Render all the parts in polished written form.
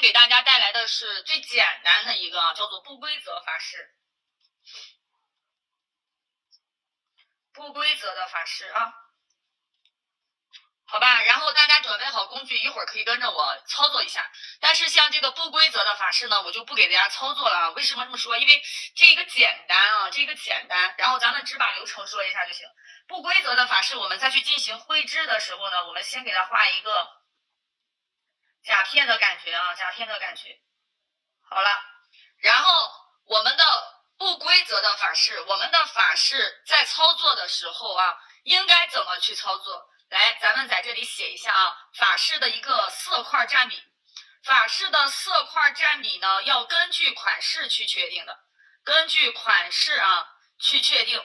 天给大家带来的是最简单的一个叫做不规则法式。不规则的法式啊，好吧，然后大家准备好工具，一会儿可以跟着我操作一下。但是像这个不规则的法式呢，我就不给大家操作了。为什么这么说？因为这个简单啊，这个简单，然后咱们只把流程说一下就行。不规则的法式，我们再去进行绘制的时候呢，我们先给它画一个甲片的感觉啊，甲片的感觉。好了，然后我们的不规则的法式，我们的法式在操作的时候啊，应该怎么去操作？来，咱们在这里写一下啊，法式的一个色块占比。法式的色块占比呢，要根据款式去确定的，根据款式啊去确定，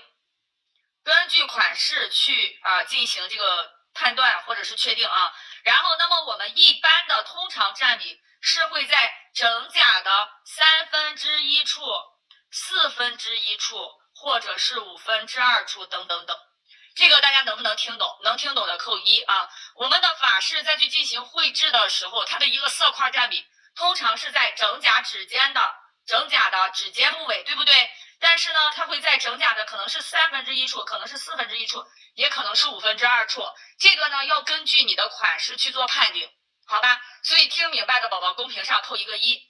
根据款式去进行这个判断或者是确定啊。然后，那么我们一般的通常占比是会在整甲的1/3处、1/4处，或者是2/5处等等等。这个大家能不能听懂？能听懂的扣1啊。我们的法式再去进行绘制的时候，它的一个色块占比通常是在整甲指尖的指尖部位，对不对？但是呢，它会在整甲的可能是1/3处，可能是1/4处，也可能是2/5处。这个呢，要根据你的款式去做判定，好吧？所以听明白的宝宝公屏上扣一个1。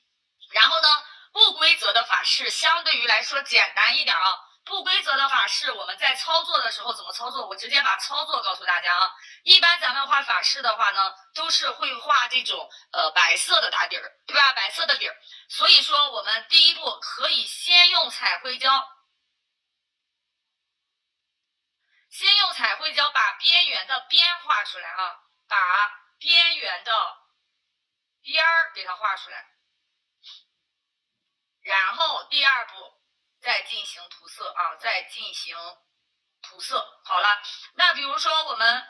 然后呢，不规则的法式相对于来说简单一点啊。不规则的法式，我们在操作的时候怎么操作？我直接把操作告诉大家啊。一般咱们画法式的话呢，都是会画这种白色的打底儿，对吧？白色的底儿。所以说，我们第一步可以先用彩绘胶，把边缘的边画出来啊，把边缘的边儿给它画出来。然后第二步再进行涂色啊，好了，那比如说我们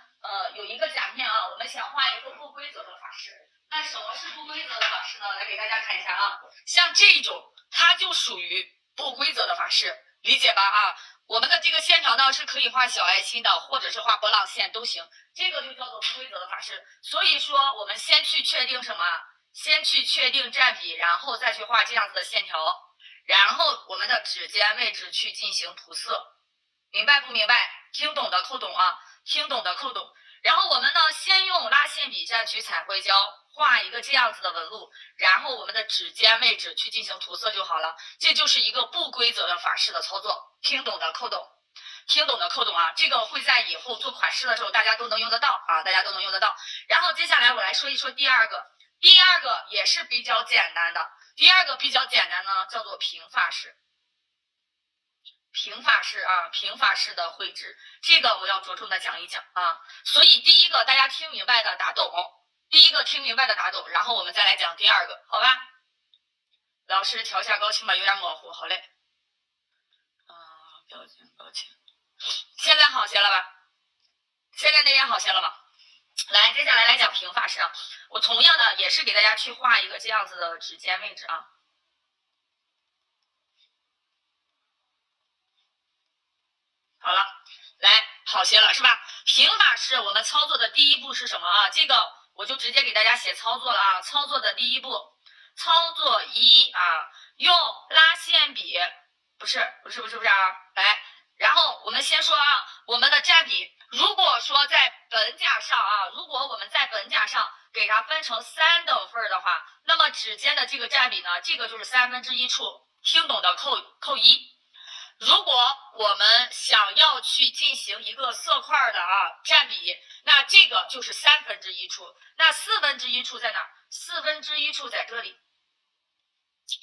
有一个甲片啊，我们想画一个不规则的法式。那什么是不规则的法式呢？来给大家看一下啊，像这种它就属于不规则的法式，理解吧啊？我们的这个线条呢是可以画小爱心的，或者是画波浪线都行，这个就叫做不规则的法式。所以说我们先去确定什么？先去确定占比，然后再去画这样子的线条，然后我们的指尖位置去进行涂色，明白不明白？听懂的扣懂啊，听懂的扣懂。然后我们呢，先用拉线笔蘸取彩绘胶画一个这样子的纹路，然后我们的指尖位置去进行涂色就好了。这就是一个不规则的法式的操作，听懂的扣懂。听懂的扣懂啊，这个会在以后做款式的时候大家都能用得到啊，大家都能用得到。然后接下来我来说一说第二个也是比较简单的。第二个比较简单呢，叫做平发式。平发式的绘制，这个我要着重的讲一讲啊。所以第一个大家听明白的打懂，然后我们再来讲第二个，好吧？老师调下高清吧，有点模糊，好嘞。抱歉。现在好些了吧？现在那边好些了吗？来，接下来来讲平发式啊。我同样的也是给大家去画一个这样子的指尖位置啊。好了，来好些了是吧？平发式我们操作的第一步是什么啊？这个我就直接给大家写操作了啊。操作的第一步，操作1啊，用拉线笔，不是啊，来，然后我们先说啊，我们的占比，如果说在本甲上啊，如果我们在本甲上给它分成3等份的话，那么指尖的这个占比呢，这个就是1/3处，听懂的扣1。如果我们想要去进行一个色块的占比，那这个就是1/3处。那1/4处在哪儿？1/4处在这里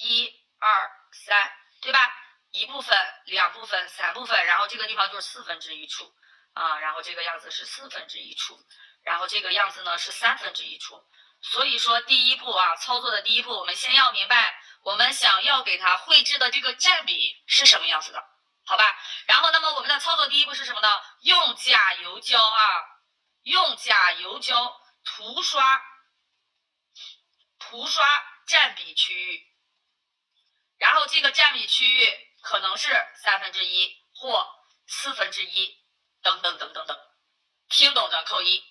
，1、2、3，对吧？1部分、2部分、3部分，然后这个地方就是1/4处啊，然后这个样子是1/4处，然后这个样子呢是1/3处。所以说第一步啊，操作的第一步，我们先要明白我们想要给它绘制的这个占比是什么样子的，好吧？然后那么我们的操作第一步是什么呢？用甲油胶涂刷占比区域，然后这个占比区域可能是1/3或1/4等等等等等，听懂的扣1。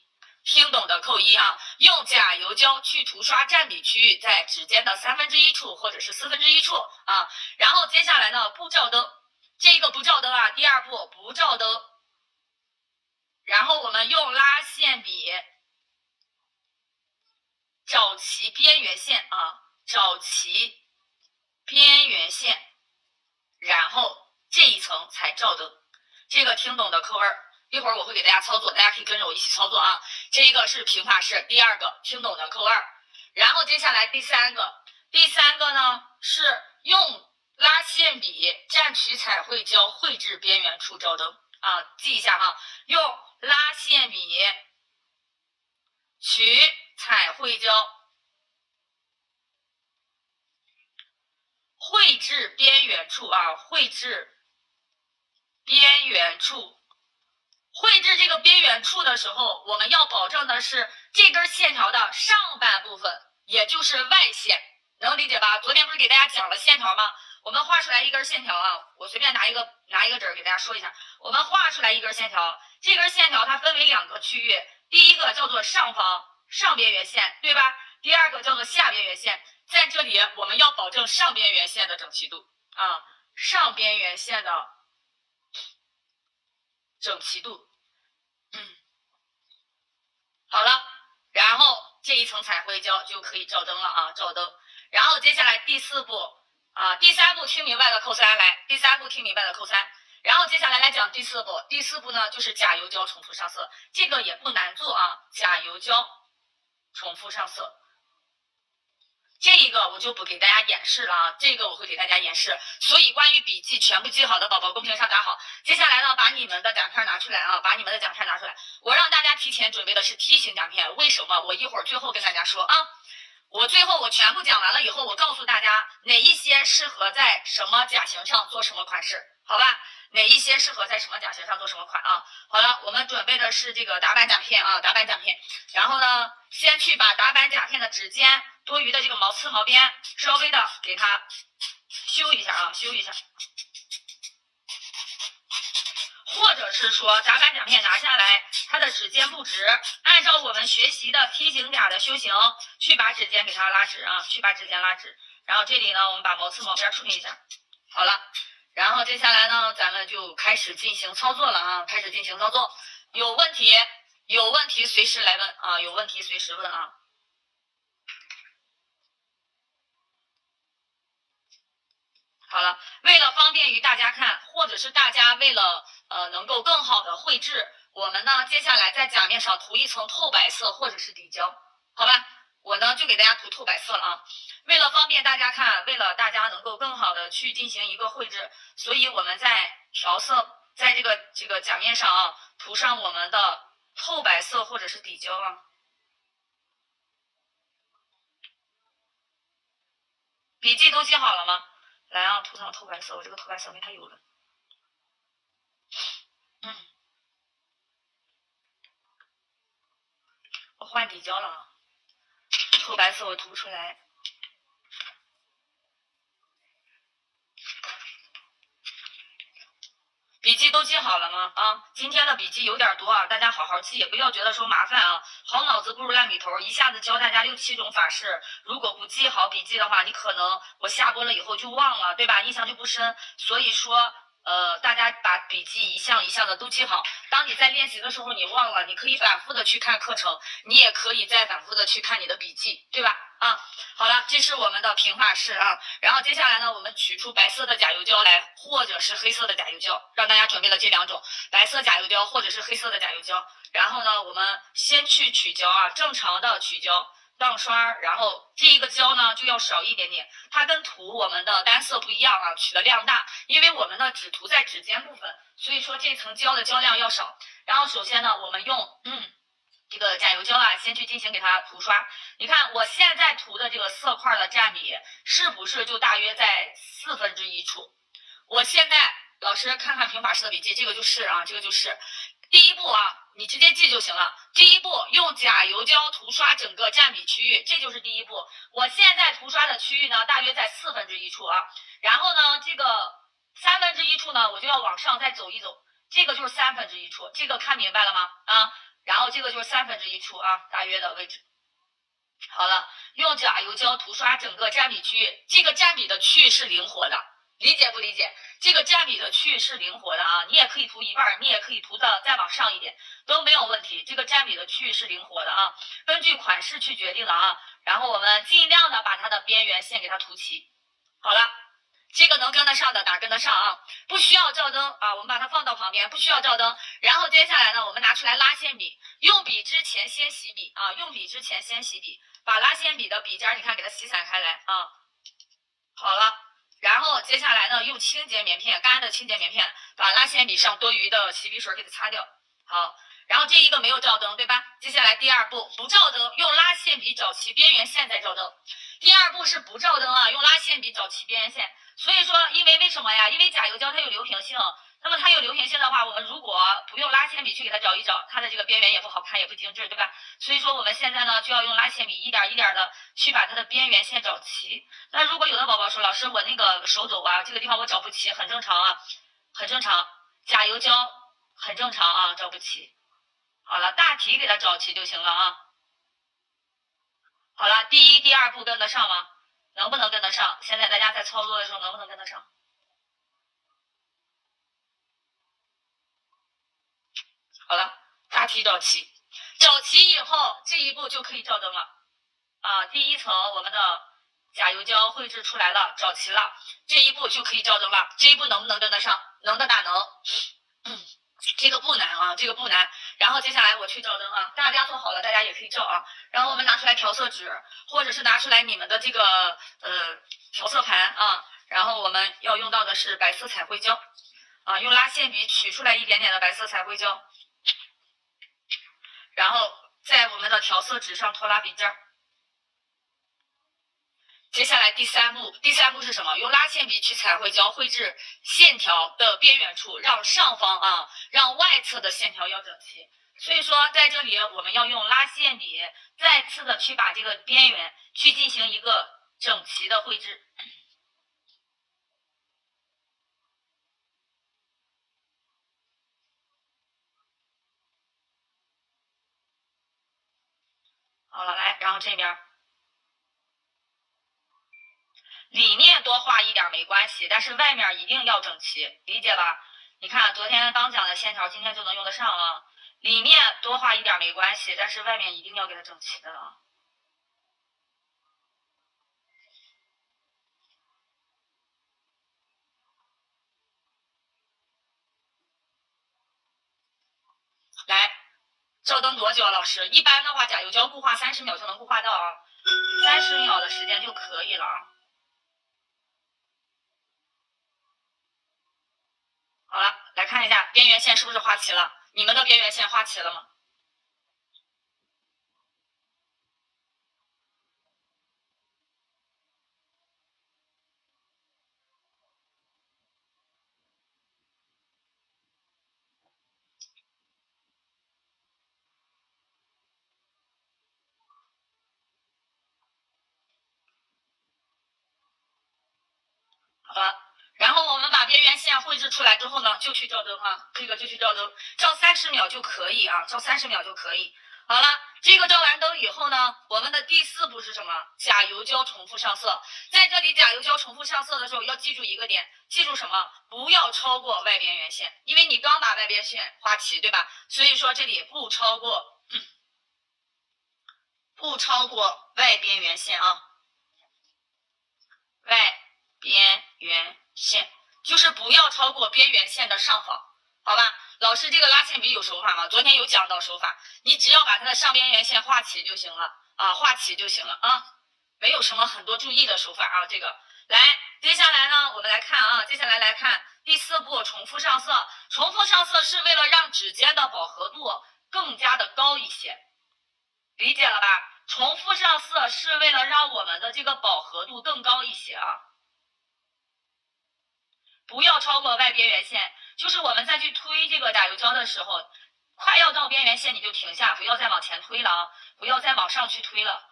听懂的扣一啊！用甲油胶去涂刷占比区域，在指尖的1/3处或者是1/4处啊。然后接下来呢，不照灯，这个不照灯啊，第二步不照灯。然后我们用拉线笔找齐边缘线啊，找齐边缘线，然后这一层才照灯。这个听懂的扣2。一会儿我会给大家操作，大家可以跟着我一起操作啊。这一个是平法式，第二个听懂的扣2。然后接下来第三个呢是用拉线笔蘸取彩绘胶绘制边缘处照灯啊，记一下哈，用拉线笔取彩绘胶绘制边缘处啊，绘制边缘处。绘制这个边缘处的时候，我们要保证的是这根线条的上半部分，也就是外线，能理解吧？昨天不是给大家讲了线条吗？我们画出来一根线条啊，我随便拿一个纸给大家说一下。我们画出来一根线条，这根线条它分为2个区域，第一个叫做上方上边缘线，对吧？第二个叫做下边缘线。在这里我们要保证上边缘线的整齐度啊，上边缘线的整齐度。好了，然后这一层彩绘胶就可以照灯了啊，照灯。然后接下来第4步啊，第3步听明白的扣3来，第3步听明白的扣3。然后接下来来讲第4步，第4步呢就是甲油胶重复上色，这个也不难做啊，甲油胶重复上色。这一个我就不给大家演示了啊，这个我会给大家演示。所以关于笔记全部记好的宝宝，公屏上打好。接下来呢，把你们的奖片拿出来啊，把你们的奖片拿出来。我让大家提前准备的是梯形奖片，为什么？我一会儿最后跟大家说啊。我最后全部讲完了以后，我告诉大家哪一些适合在什么甲型上做什么款式，好吧？哪一些适合在什么甲型上做什么款啊？好了，我们准备的是这个打板甲片啊，打板甲片。然后呢，先去把打板甲片的指尖多余的这个毛刺毛边稍微的给它修一下啊，修一下。或者是说打板甲片拿下来，它的指尖不直，按照我们学习的梯形甲的修行，去把指尖给它拉直啊，去把指尖拉直。然后这里呢，我们把毛刺毛边处理一下。好了，然后接下来呢，咱们就开始进行操作了啊，开始进行操作。有问题随时来问啊，有问题随时问啊。好了，为了方便于大家看，或者是大家为了能够更好的绘制，我们呢接下来在甲面上涂一层透白色或者是底胶，好吧？我呢就给大家涂透白色了啊。为了方便大家看，为了大家能够更好的去进行一个绘制，所以我们在调色，在这个甲面上啊，涂上我们的透白色或者是底胶啊。笔记都记好了吗？来啊，涂上透白色，我这个透白色没太油了。我换底胶了啊，透白色我涂不出来。笔记都记好了吗？啊，今天的笔记有点多啊，大家好好记，不要觉得说麻烦啊。好脑子不如烂笔头，一下子教大家6、7种法式，如果不记好笔记的话，你可能我下播了以后就忘了，对吧？印象就不深。所以说，大家把笔记一项一项的都记好。当你在练习的时候你忘了，你可以反复的去看课程，你也可以再反复的去看你的笔记，对吧？啊，好了，这是我们的平法式啊。然后接下来呢，我们取出白色的甲油胶来，或者是黑色的甲油胶，让大家准备了这2种，白色甲油胶或者是黑色的甲油胶。然后呢，我们先去取胶啊，正常的取胶。荡刷，然后这一个胶呢就要少一点点，它跟涂我们的单色不一样啊，取的量大，因为我们呢只涂在指尖部分，所以说这层胶的胶量要少。然后首先呢，我们用这个甲油胶啊，先去进行给它涂刷。你看我现在涂的这个色块的占比是不是就大约在1/4处？我现在老师看看平法式的笔记，这个就是啊，这个就是第一步啊，你直接记就行了。第一步用甲油胶涂刷整个占比区域，这就是第一步。我现在涂刷的区域呢，大约在1/4处啊。然后呢，这个1/3处呢，我就要往上再走一走，这个就是1/3处。这个看明白了吗？啊，然后这个就是1/3处啊，大约的位置。好了，用甲油胶涂刷整个占比区域，这个占比的区域是灵活的，理解不理解？这个占比的区域是灵活的啊，你也可以涂一半，你也可以涂的再往上一点，都没有问题。这个占比的区域是灵活的啊，根据款式去决定的啊。然后我们尽量的把它的边缘线给它涂齐。好了，这个能跟得上的打跟得上啊，不需要照灯啊，我们把它放到旁边，不需要照灯。然后接下来呢，我们拿出来拉线笔，用笔之前先洗笔啊，用笔之前先洗笔，把拉线笔的笔尖你看给它洗散开来啊。好了，然后接下来呢，用清洁棉片，干的清洁棉片，把拉线笔上多余的起笔水给它擦掉。好，然后这一个没有照灯，对吧？接下来第二步不照灯，用拉线笔找齐边缘线再照灯。第二步是不照灯啊，用拉线笔找齐边缘线。所以说，为什么呀？因为甲油胶它有流平性，那么它有流平性的话，我们如果不用拉线笔去给它找一找，它的这个边缘也不好看，也不精致，对吧？所以说我们现在呢就要用拉线笔一点一点的去把它的边缘线找齐。那如果有的宝宝说，老师我那个手肘啊这个地方我找不齐，很正常啊，很正常，甲油胶很正常啊，找不齐。好了，大体给它找齐就行了啊。好了，第一、第二步跟得上吗？能不能跟得上？现在大家在操作的时候能不能跟得上？好了，大体找齐，找齐以后这一步就可以照灯了啊。第一层我们的甲油胶绘制出来了，找齐了，这一步就可以照灯了。这一步能不能跟得上？能的大能。这个不难啊，这个不难。然后接下来我去照灯啊，大家做好了，大家也可以照啊。然后我们拿出来调色纸，或者是拿出来你们的这个调色盘啊。然后我们要用到的是白色彩绘胶啊，用拉线笔取出来一点点的白色彩绘胶，然后在我们的调色纸上拖拉笔尖。接下来第三步是什么？用拉线笔取彩绘胶绘制线条的边缘处，让上方啊，让外侧的线条要整齐。所以说在这里我们要用拉线笔再次的去把这个边缘去进行一个整齐的绘制。好了，来，然后这边里面多画一点没关系，但是外面一定要整齐，理解吧？你看昨天刚讲的线条，今天就能用得上啊。里面多画一点没关系，但是外面一定要给它整齐的啊。来，照灯多久啊，老师？一般的话，甲油胶固化30秒就能固化到啊，30秒的时间就可以了啊。好了，来看一下边缘线是不是画齐了？你们的边缘线画齐了吗？好了，然后我们把边缘线绘制出来之后呢，就去照灯啊，这个就去照灯，照30秒就可以啊，照30秒就可以。好了，这个照完灯以后呢，我们的第4步是什么？甲油胶重复上色。在这里甲油胶重复上色的时候，要记住一个点，记住什么？不要超过外边缘线，因为你刚把外边线画齐，对吧？所以说这里不超过外边缘线啊，外边缘线就是不要超过边缘线的上方，好吧？老师这个拉线笔有手法吗？昨天有讲到手法，你只要把它的上边缘线画齐就行了啊，画齐就行了啊，没有什么很多注意的手法啊。这个来，接下来呢，我们来看啊，接下来来看第4步重复上色。重复上色是为了让指尖的饱和度更加的高一些，理解了吧？重复上色是为了让我们的这个饱和度更高一些啊。不要超过外边缘线，就是我们再去推这个甲油胶的时候，快要到边缘线你就停下，不要再往前推了啊，不要再往上去推了，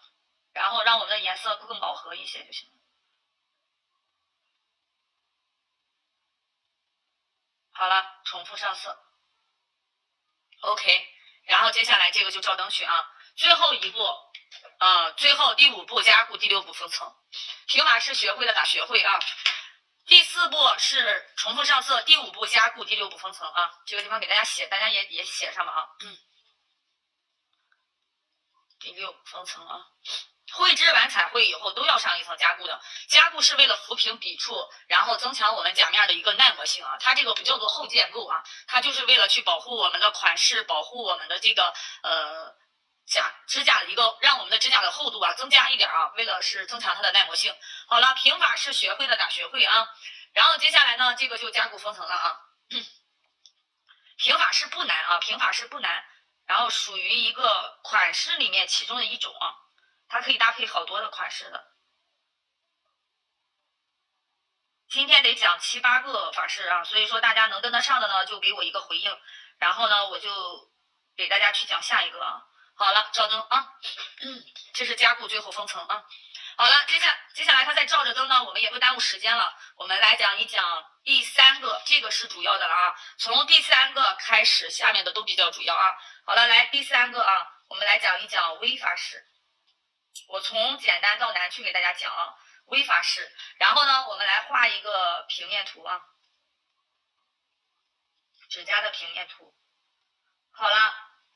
然后让我们的颜色更饱和一些就行了。好了，重复上色 ，OK，然后接下来这个就照灯去啊。最后一步，最后第5步加固，第6步封层。平法式学会的打学会啊。第4步是重复上色，第5步加固，第6步封层啊。这个地方给大家写，大家也写上吧啊。第6步封层啊。绘制完彩绘以后都要上一层加固的，加固是为了抚平笔触，然后增强我们甲面的一个耐磨性啊。它这个不叫做后建构啊，它就是为了去保护我们的款式，保护我们的这个指甲的一个，让我们的指甲的厚度啊增加一点啊，为了是增强它的耐磨性。好了，平法式学会的打学会啊，然后接下来呢，这个就加固封层了啊。平法式不难啊，平法式不难，然后属于一个款式里面其中的一种啊。它可以搭配好多的款式的。今天得讲7、8个法式啊，所以说大家能跟得上的呢，就给我一个回应，然后呢，我就给大家去讲下一个啊。好了，照灯啊，这是加固，最后封层啊。好了，接下来它再照着灯呢，我们也不耽误时间了，我们来讲一讲第3个，这个是主要的了啊。从第3个开始，下面的都比较主要啊。好了，来第3个啊，我们来讲一讲微法式。我从简单到难去给大家讲啊，微法式。然后呢，我们来画一个平面图啊，指甲的平面图。好了，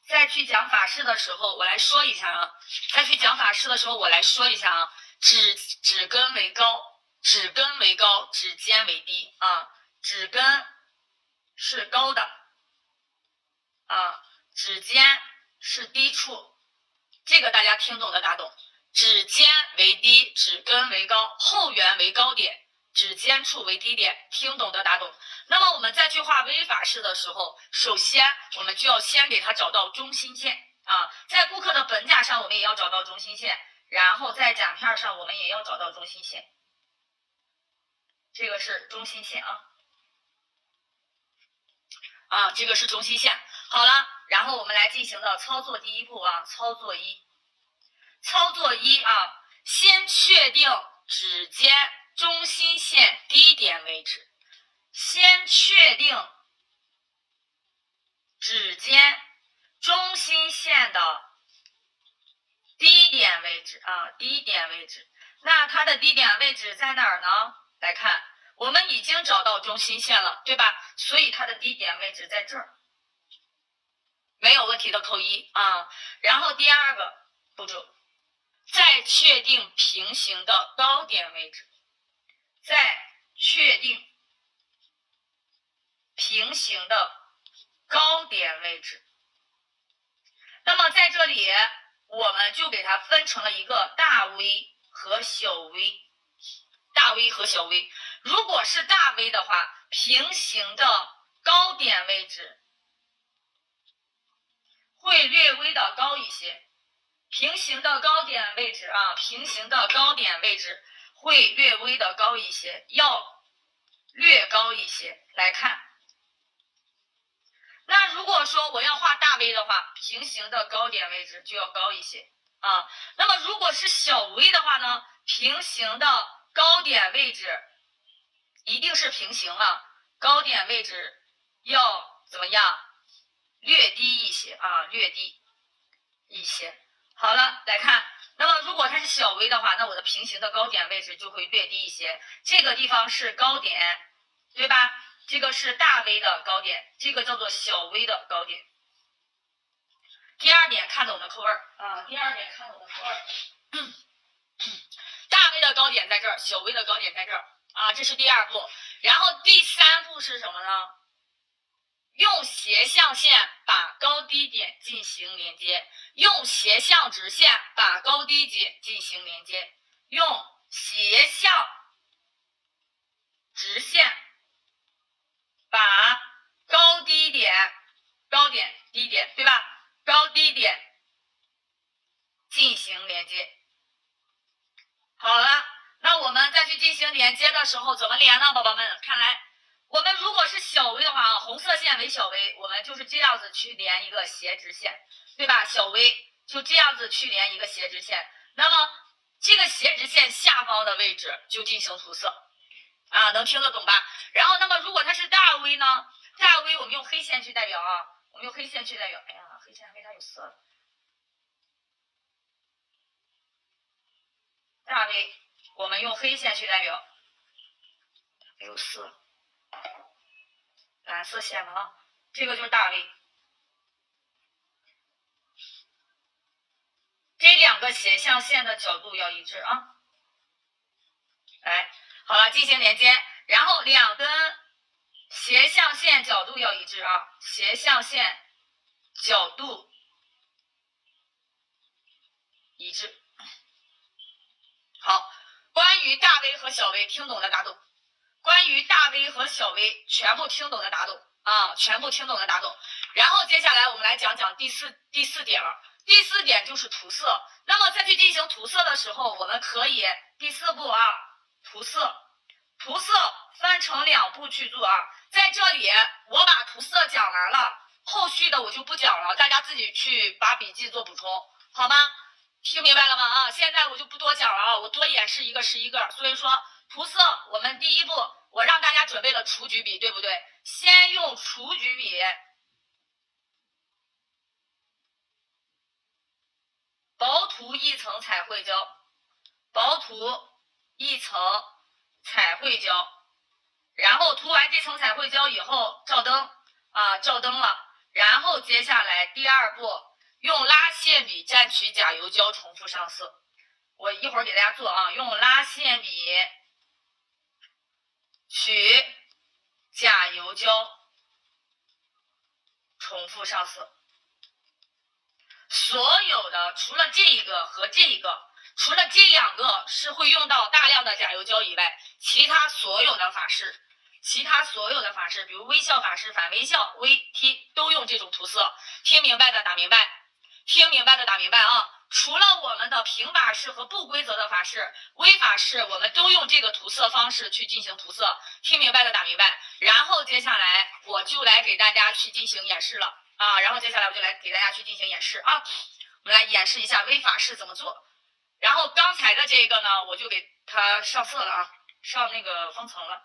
再去讲法式的时候，我来说一下啊。再去讲法式的时候，我来说一下啊。指根为高，指根为高，指尖为低啊。指根是高的啊，指尖是低处。这个大家听懂的打懂。指尖为低，指根为高，后缘为高点，指尖处为低点，听懂的打懂。那么我们再去画微法式的时候，首先我们就要先给它找到中心线啊，在顾客的本甲上我们也要找到中心线，然后在甲片上我们也要找到中心线，这个是中心线啊，这个是中心线。好了，然后我们来进行的操作第1步啊，操作1啊，先确定指尖中心线低点位置，先确定指尖中心线的低点位置啊，低点位置。那它的低点位置在哪儿呢？来看，我们已经找到中心线了，对吧？所以它的低点位置在这儿，没有问题的扣1啊。然后第2个步骤。再确定平行的高点位置，再确定平行的高点位置。那么在这里，我们就给它分成了一个大微和小微。大微和小微，如果是大微的话，平行的高点位置会略微的高一些。平行的高点位置啊，平行的高点位置会略微的高一些，要略高一些。来看，那如果说我要画大微的话，平行的高点位置就要高一些啊。那么如果是小微的话呢，平行的高点位置一定是平行了，高点位置要怎么样？略低一些啊，略低一些。好了，来看，那么如果它是小微的话，那我的平行的高点位置就会略低一些。这个地方是高点，对吧？这个是大微的高点，这个叫做小微的高点。第2点看懂的扣2啊，第2点看懂的扣2。大微的高点在这儿，小微的高点在这儿啊，这是第2步。然后第3步是什么呢？用斜向线把高低点进行连接，用斜向直线把高低点进行连接，用斜向直线把高低点、高点、低点，对吧？高低点进行连接。好了，那我们再去进行连接的时候怎么连呢，宝宝们？看来我们如果是小微的话啊，红色线为小微，我们就是这样子去连一个斜直线，对吧？小微就这样子去连一个斜直线，那么这个斜直线下方的位置就进行涂色啊，能听得懂吧？然后那么如果它是大微呢？大微我们用黑线去代表啊，我们用黑线去代表。哎呀，黑线为啥有色？大 V 我们用黑线去代表，没有色，蓝色线了啊，这个就是大 V。这两个斜向线的角度要一致啊。来，好了，进行连接，然后两根斜向线角度要一致啊，斜向线角度一致。好，关于大 V 和小 V 听懂的打懂，关于大 V 和小 V 全部听懂的打懂啊，全部听懂的打懂。然后接下来我们来讲讲第四点了。第4点就是涂色。那么在去进行涂色的时候，我们可以第4步啊，涂色。涂色分成2步去做啊。在这里我把涂色讲完了，后续的我就不讲了，大家自己去把笔记做补充，好吗？听明白了吗？啊，现在我就不多讲了啊，我多演示一个是一个。所以说涂色，我们第1步我让大家准备了雏菊笔，对不对？先用雏菊笔薄涂一层彩绘胶，薄涂一层彩绘胶，然后涂完这层彩绘胶以后照灯啊，照灯了。然后接下来第2步，用拉线笔蘸取甲油胶重复上色。我一会儿给大家做啊，用拉线笔取甲油胶重复上色。所有的除了这一个和这一个，除了这2个是会用到大量的甲油胶以外，其他所有的法式，比如微笑法式、反微笑、微踢都用这种涂色。听明白的打明白，听明白的打明白啊！除了我们的平法式和不规则的法式、微法式，我们都用这个涂色方式去进行涂色。听明白的打明白。然后接下来我就来给大家去进行演示了啊！我们来演示一下微法式怎么做。然后刚才的这个呢，我就给它上色了啊，上那个封层了。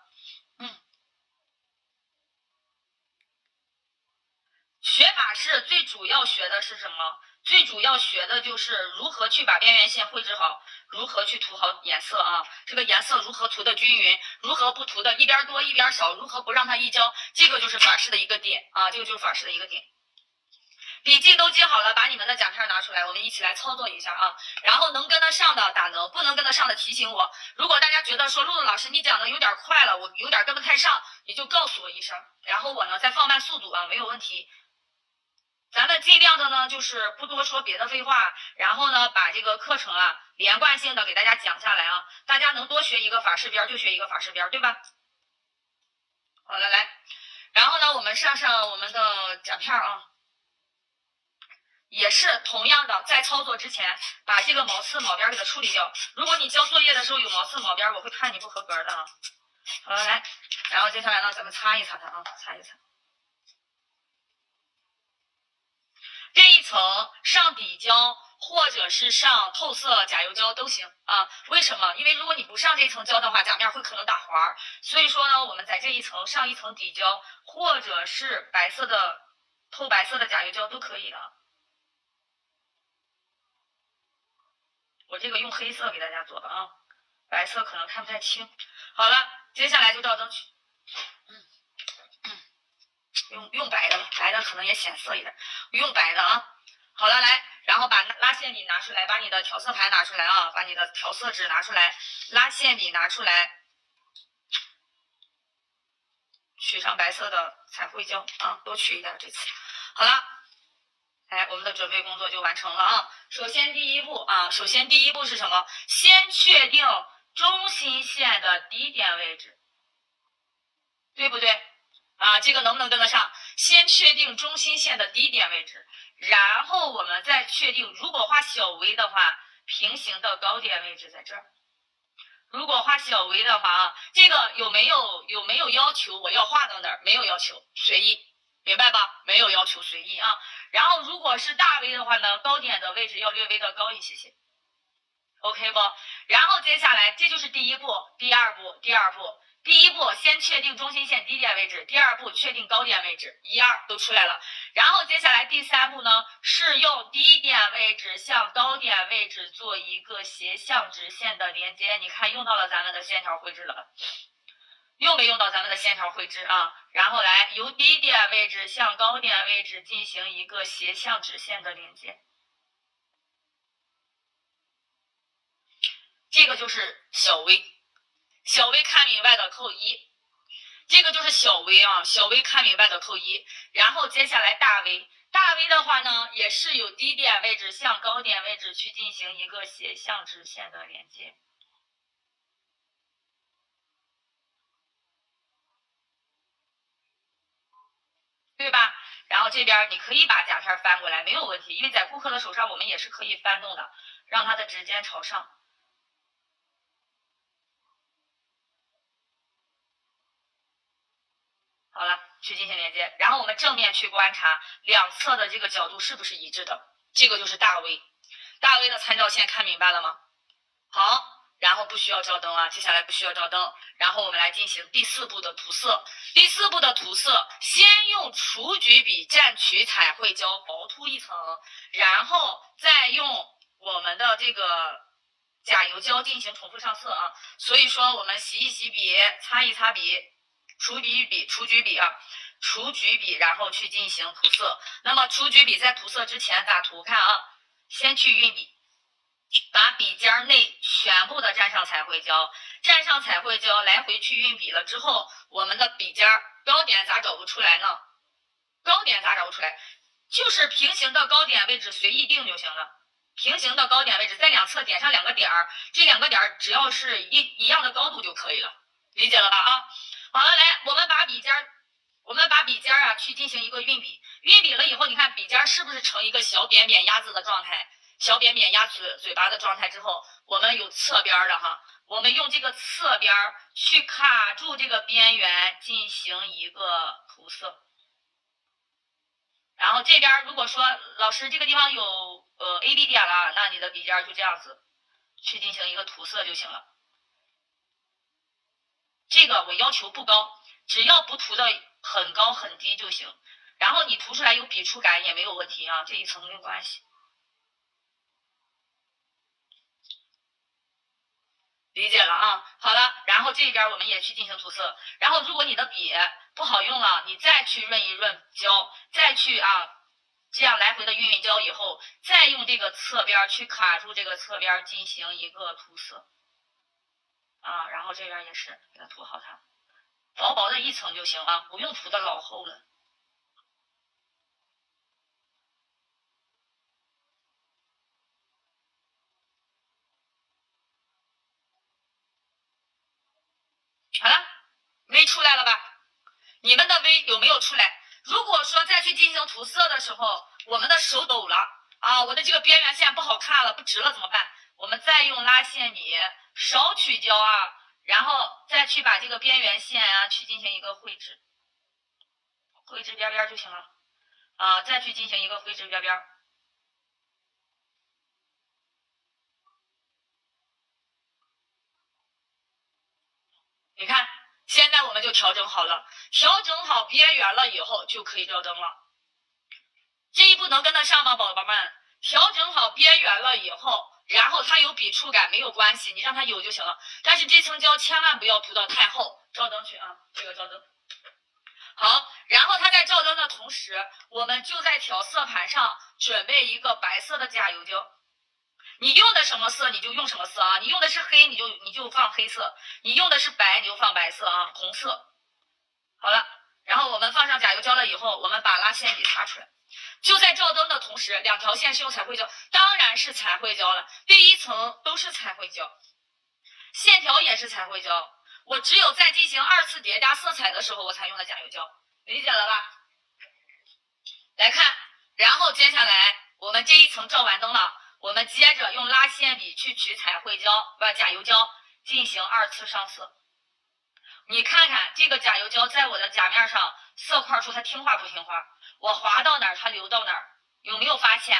学法式最主要学的是什么？最主要学的就是如何去把边缘线绘制好，如何去涂好颜色啊，这个颜色如何涂的均匀，如何不涂的一边多一边少，如何不让它溢胶，这个就是法式的一个点啊，笔记都记好了，把你们的甲片拿出来，我们一起来操作一下啊。然后能跟得上的打能，不能跟得上的提醒我。如果大家觉得说露露老师你讲的有点快了，我有点跟不太上，你就告诉我一声，然后我呢再放慢速度啊，没有问题。咱们尽量的呢就是不多说别的废话，然后呢把这个课程啊连贯性的给大家讲下来啊，大家能多学一个法式边就学一个法式边，对吧？好了，来，然后呢我们上我们的甲片啊。也是同样的，在操作之前把这个毛刺毛边给它处理掉。如果你交作业的时候有毛刺毛边，我会判你不合格的啊。好了，来，然后接下来呢，咱们擦一擦它啊，擦一擦。这一层上底胶或者是上透色甲油胶都行啊。为什么？因为如果你不上这层胶的话，甲面会可能打滑。所以说呢，我们在这一层上一层底胶，或者是白色的透白色的甲油胶都可以的。我这个用黑色给大家做的啊，白色可能看不太清。好了，接下来就照灯去。用白的，白的可能也显色一点，用白的啊。好了，来，然后把拉线笔拿出来，把你的调色盘拿出来啊，把你的调色纸拿出来，拉线笔拿出来，取上白色的彩绘胶啊，多取一点这次。好了。哎，我们的准备工作就完成了啊！首先第一步是什么？先确定中心线的低点位置，对不对？啊，这个能不能跟得上？先确定中心线的低点位置，然后我们再确定，如果画小 V 的话，平行的高点位置在这儿。如果画小 V 的话啊，这个有没有要求我要画到哪儿？没有要求，随意。明白吧？没有要求，随意啊。然后如果是大 V 的话呢，高点的位置要略微的高一些 ，OK 不？然后接下来这就是第一步，第二步，第一步先确定中心线低点位置，第二步确定高点位置，1、2都出来了。然后接下来第3步呢，是用低点位置向高点位置做一个斜向直线的连接。你看用到了咱们的线条绘制了吧？用没用到咱们的线条绘制啊？然后来由低点位置向高点位置进行一个斜向直线的连接。这个就是小 V， 小 V 看明白的扣1，这个就是小 V 啊，小 V 看明白的扣1。然后接下来大 V， 大 V 的话呢，也是有低点位置向高点位置去进行一个斜向直线的连接，对吧？然后这边你可以把甲片翻过来，没有问题，因为在顾客的手上我们也是可以翻动的，让它的指尖朝上。好了，去进行连接，然后我们正面去观察两侧的这个角度是不是一致的，这个就是大 V。大 V 的参照线看明白了吗？好，然后不需要照灯啊，接下来不需要照灯，然后我们来进行第4步的涂色。第4步的涂色，先用雏菊笔蘸取彩绘胶薄涂一层，然后再用我们的这个甲油胶进行重复上色啊。所以说我们洗一洗笔，擦一擦笔，雏菊笔，然后去进行涂色。那么雏菊笔在涂色之前咋涂？看啊，先去运笔，把笔尖内全部的蘸上彩绘胶，蘸上彩绘胶来回去运笔了之后，我们的笔尖高点咋找不出来呢？高点咋找不出来？就是平行的高点位置随意定就行了。平行的高点位置在两侧点上2个点儿，这2个点儿只要是一样的高度就可以了，理解了吧？啊，好了，来，我们把笔尖啊去进行一个运笔，运笔了以后，你看笔尖是不是成一个小扁扁鸭子的状态？小扁扁鸭嘴巴的状态之后，我们有侧边的哈，我们用这个侧边去卡住这个边缘进行一个涂色。然后这边如果说老师这个地方有AB 点了，那你的笔尖就这样子去进行一个涂色就行了。这个我要求不高，只要不涂的很高很低就行。然后你涂出来有笔触感也没有问题啊，这一层没有关系。理解了啊，好了，然后这边我们也去进行涂色。然后如果你的笔不好用了，你再去润一润胶，再去这样来回的运胶以后，再用这个侧边去卡住这个侧边进行一个涂色啊。然后这边也是给它涂好它，薄薄的一层就行啊，不用涂的老厚了。好了，V 出来了吧？你们的 V 有没有出来？如果说再去进行涂色的时候，我们的手抖了啊，我的这个边缘线不好看了，不直了怎么办？我们再用拉线笔少取胶啊，然后再去把这个边缘线啊去进行一个绘制，绘制边边就行了啊，再去进行一个绘制边边。你看，现在我们就调整好了，调整好边缘了以后就可以照灯了。这一步能跟得上吗，宝宝们？调整好边缘了以后，然后它有笔触感没有关系，你让它有就行了。但是这层胶千万不要涂到太厚。照灯去啊，这个照灯。好，然后它在照灯的同时，我们就在调色盘上准备一个白色的甲油胶。你用的什么色你就用什么色啊，你用的是黑你就放黑色，你用的是白你就放白色啊，红色。好了，然后我们放上甲油胶了以后，我们把拉线笔擦出来。就在照灯的同时，2条线是用彩绘胶，当然是彩绘胶了。第一层都是彩绘胶，线条也是彩绘胶。我只有在进行2次叠加色彩的时候，我才用的甲油胶，理解了吧？来看，然后接下来我们这一层照完灯了，我们接着用拉线笔去取彩绘胶，甲油胶进行2次上色。你看看这个甲油胶在我的甲面上色块处它听话不听话？我滑到哪儿它流到哪儿，有没有发现？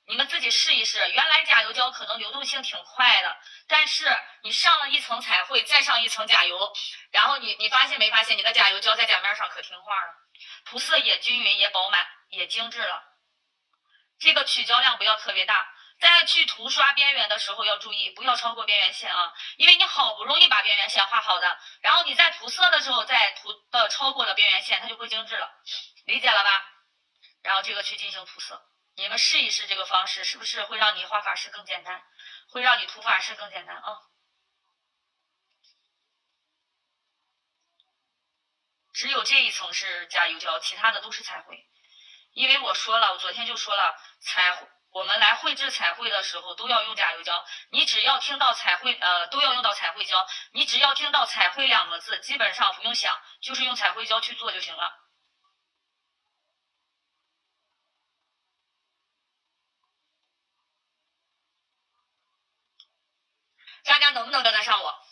你们自己试一试，原来甲油胶可能流动性挺快的，但是你上了一层彩绘，再上一层甲油，然后你发现没发现你的甲油浇在甲面上可听话了，涂色也均匀也饱满也精致了。这个取胶量不要特别大，在去涂刷边缘的时候要注意，不要超过边缘线啊，因为你好不容易把边缘线画好的，然后你在涂色的时候再涂的超过了边缘线，它就会精致了，理解了吧？然后这个去进行涂色，你们试一试这个方式，是不是会让你画法式更简单，会让你涂法式更简单啊？只有这一层是加油胶，其他的都是彩绘。因为我说了，我昨天就说了，我们来绘制彩绘的时候都要用甲油胶，你只要听到彩绘，都要用到彩绘胶，你只要听到彩绘2个字，基本上不用想，就是用彩绘胶去做就行了。大家能不能跟得上我？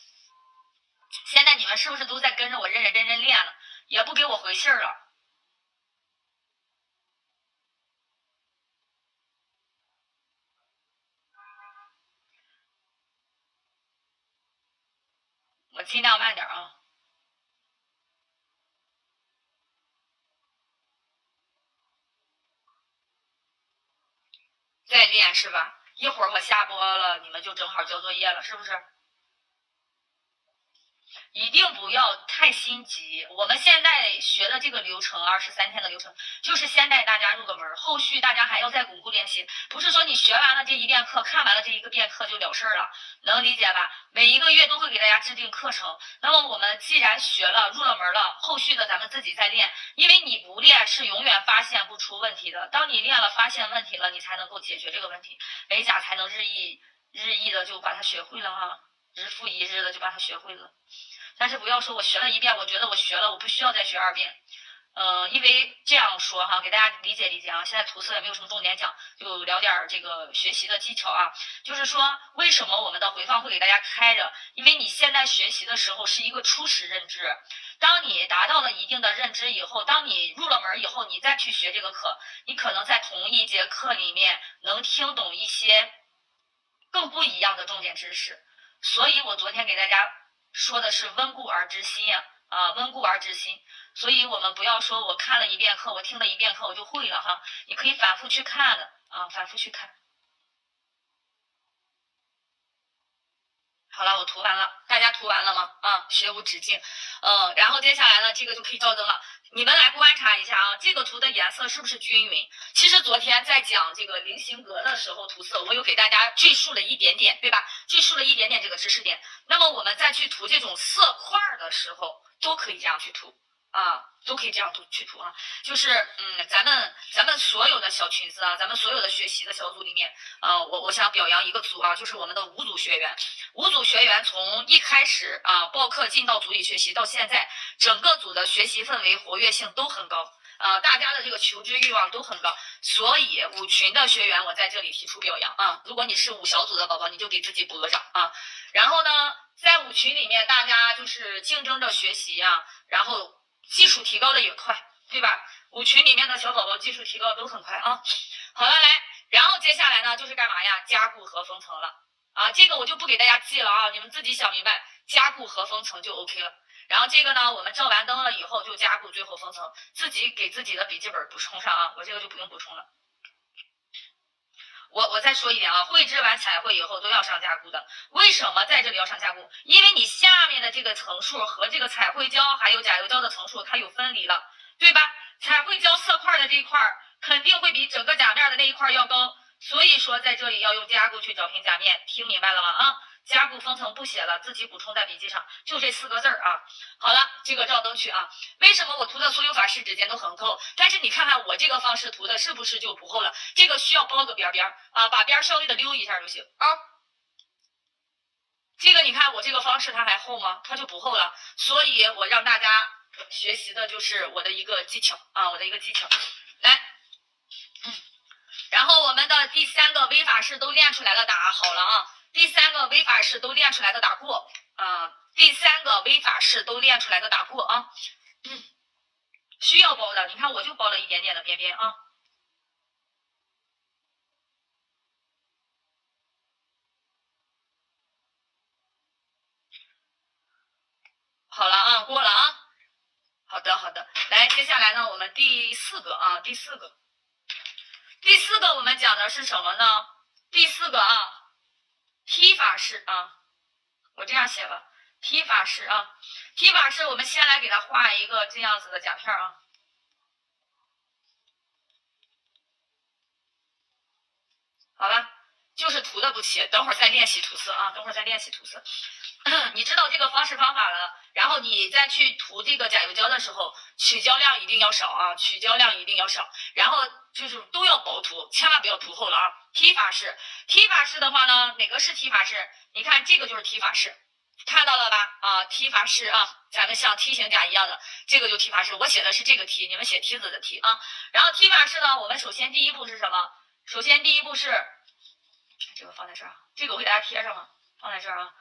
现在你们是不是都在跟着我认认真真练了，也不给我回信了？我尽量慢点啊。再练是吧？一会儿我下播了，你们就正好交作业了，是不是？一定不要太心急。我们现在学的这个流程，23天的流程，就是先带大家入个门，后续大家还要再巩固练习。不是说你学完了这一遍课，看完了这一个遍课就了事儿了，能理解吧？每一个月都会给大家制定课程。那么我们既然学了，入了门了，后续的咱们自己再练，因为你不练是永远发现不出问题的。当你练了，发现问题了，你才能够解决这个问题，美甲才能日益的就把它学会了哈，日复一日的就把它学会了。但是不要说我学了1遍，我觉得我学了，我不需要再学2遍。因为这样说哈，给大家理解理解啊。现在涂色也没有什么重点讲，就聊点这个学习的技巧啊。就是说，为什么我们的回放会给大家开着？因为你现在学习的时候是一个初始认知，当你达到了一定的认知以后，当你入了门以后，你再去学这个课，你可能在同一节课里面能听懂一些更不一样的重点知识。所以我昨天给大家说的是温故而知新啊，温故而知新。所以我们不要说我看了1遍课，我听了1遍课我就会了哈，你可以反复去看的啊，反复去看。好了，我涂完了，大家涂完了吗？啊，学无止境。然后接下来呢，这个就可以照灯了。你们来观察一下啊，这个涂的颜色是不是均匀？其实昨天在讲这个菱形格的时候涂色，我有给大家赘述了一点点，对吧？赘述了一点点这个知识点。那么我们再去涂这种色块的时候，都可以这样去涂。啊，都可以这样去涂啊，就是咱们所有的小群子啊，咱们所有的学习的小组里面，我想表扬一个组啊，就是我们的5组学员，5组学员从一开始啊报课进到组里学习到现在，整个组的学习氛围活跃性都很高。大家的这个求知欲望都很高，所以5群的学员我在这里提出表扬啊！如果你是5小组的宝宝，你就给自己鼓个掌啊！然后呢，在5群里面，大家就是竞争着学习啊，然后技术提高的也快，对吧？5群里面的小宝宝技术提高都很快啊。好了，来，然后接下来呢就是干嘛呀？加固和封层了啊！这个我就不给大家记了啊，你们自己想明白，加固和封层就 OK 了。然后这个呢，我们照完灯了以后就加固，最后封层，自己给自己的笔记本补充上啊，我这个就不用补充了。我再说一点啊，绘制完彩绘以后都要上加固的。为什么在这里要上加固？因为你下面的这个层数和这个彩绘胶还有甲油胶的层数它有分离了，对吧？彩绘胶色块的这一块肯定会比整个甲面的那一块要高，所以说在这里要用加固去找平甲面，听明白了吗？啊？加固封层不写了，自己补充在笔记上，就这4个字啊。好了，这个照灯去啊。为什么我涂的所有法式指尖都很厚？但是你看看我这个方式涂的是不是就不厚了？这个需要包个边边啊，把边稍微的溜一下就行啊。这个你看我这个方式它还厚吗？它就不厚了。所以我让大家学习的就是我的一个技巧啊，我的一个技巧。来，然后我们的第3个微法式都练出来了，打好了啊。第3个微法式都练出来的打过啊，第3个微法式都练出来的打过啊，需要包的，你看我就包了一点点的边边啊。四个啊，第四个我们讲的是什么呢？第四个啊，踢法式啊，我这样写吧，踢法式啊，踢法式我们先来给它画一个这样子的甲片啊。好吧，就是涂的不齐，等会儿再练习涂色啊，等会儿再练习涂色。你知道这个方式方法了，然后你再去涂这个甲油胶的时候，取胶量一定要少啊，取胶量一定要少，然后就是都要薄涂，千万不要涂厚了啊。踢法式的话呢，哪个是踢法式？你看这个就是踢法式，看到了吧？啊，踢法式啊，咱们像梯形甲一样的，这个就踢法式，我写的是这个梯，你们写梯子的梯啊。然后踢法式呢，我们首先第一步是什么？首先第一步是这个放在这儿，这个我给大家贴上了，放在这儿啊。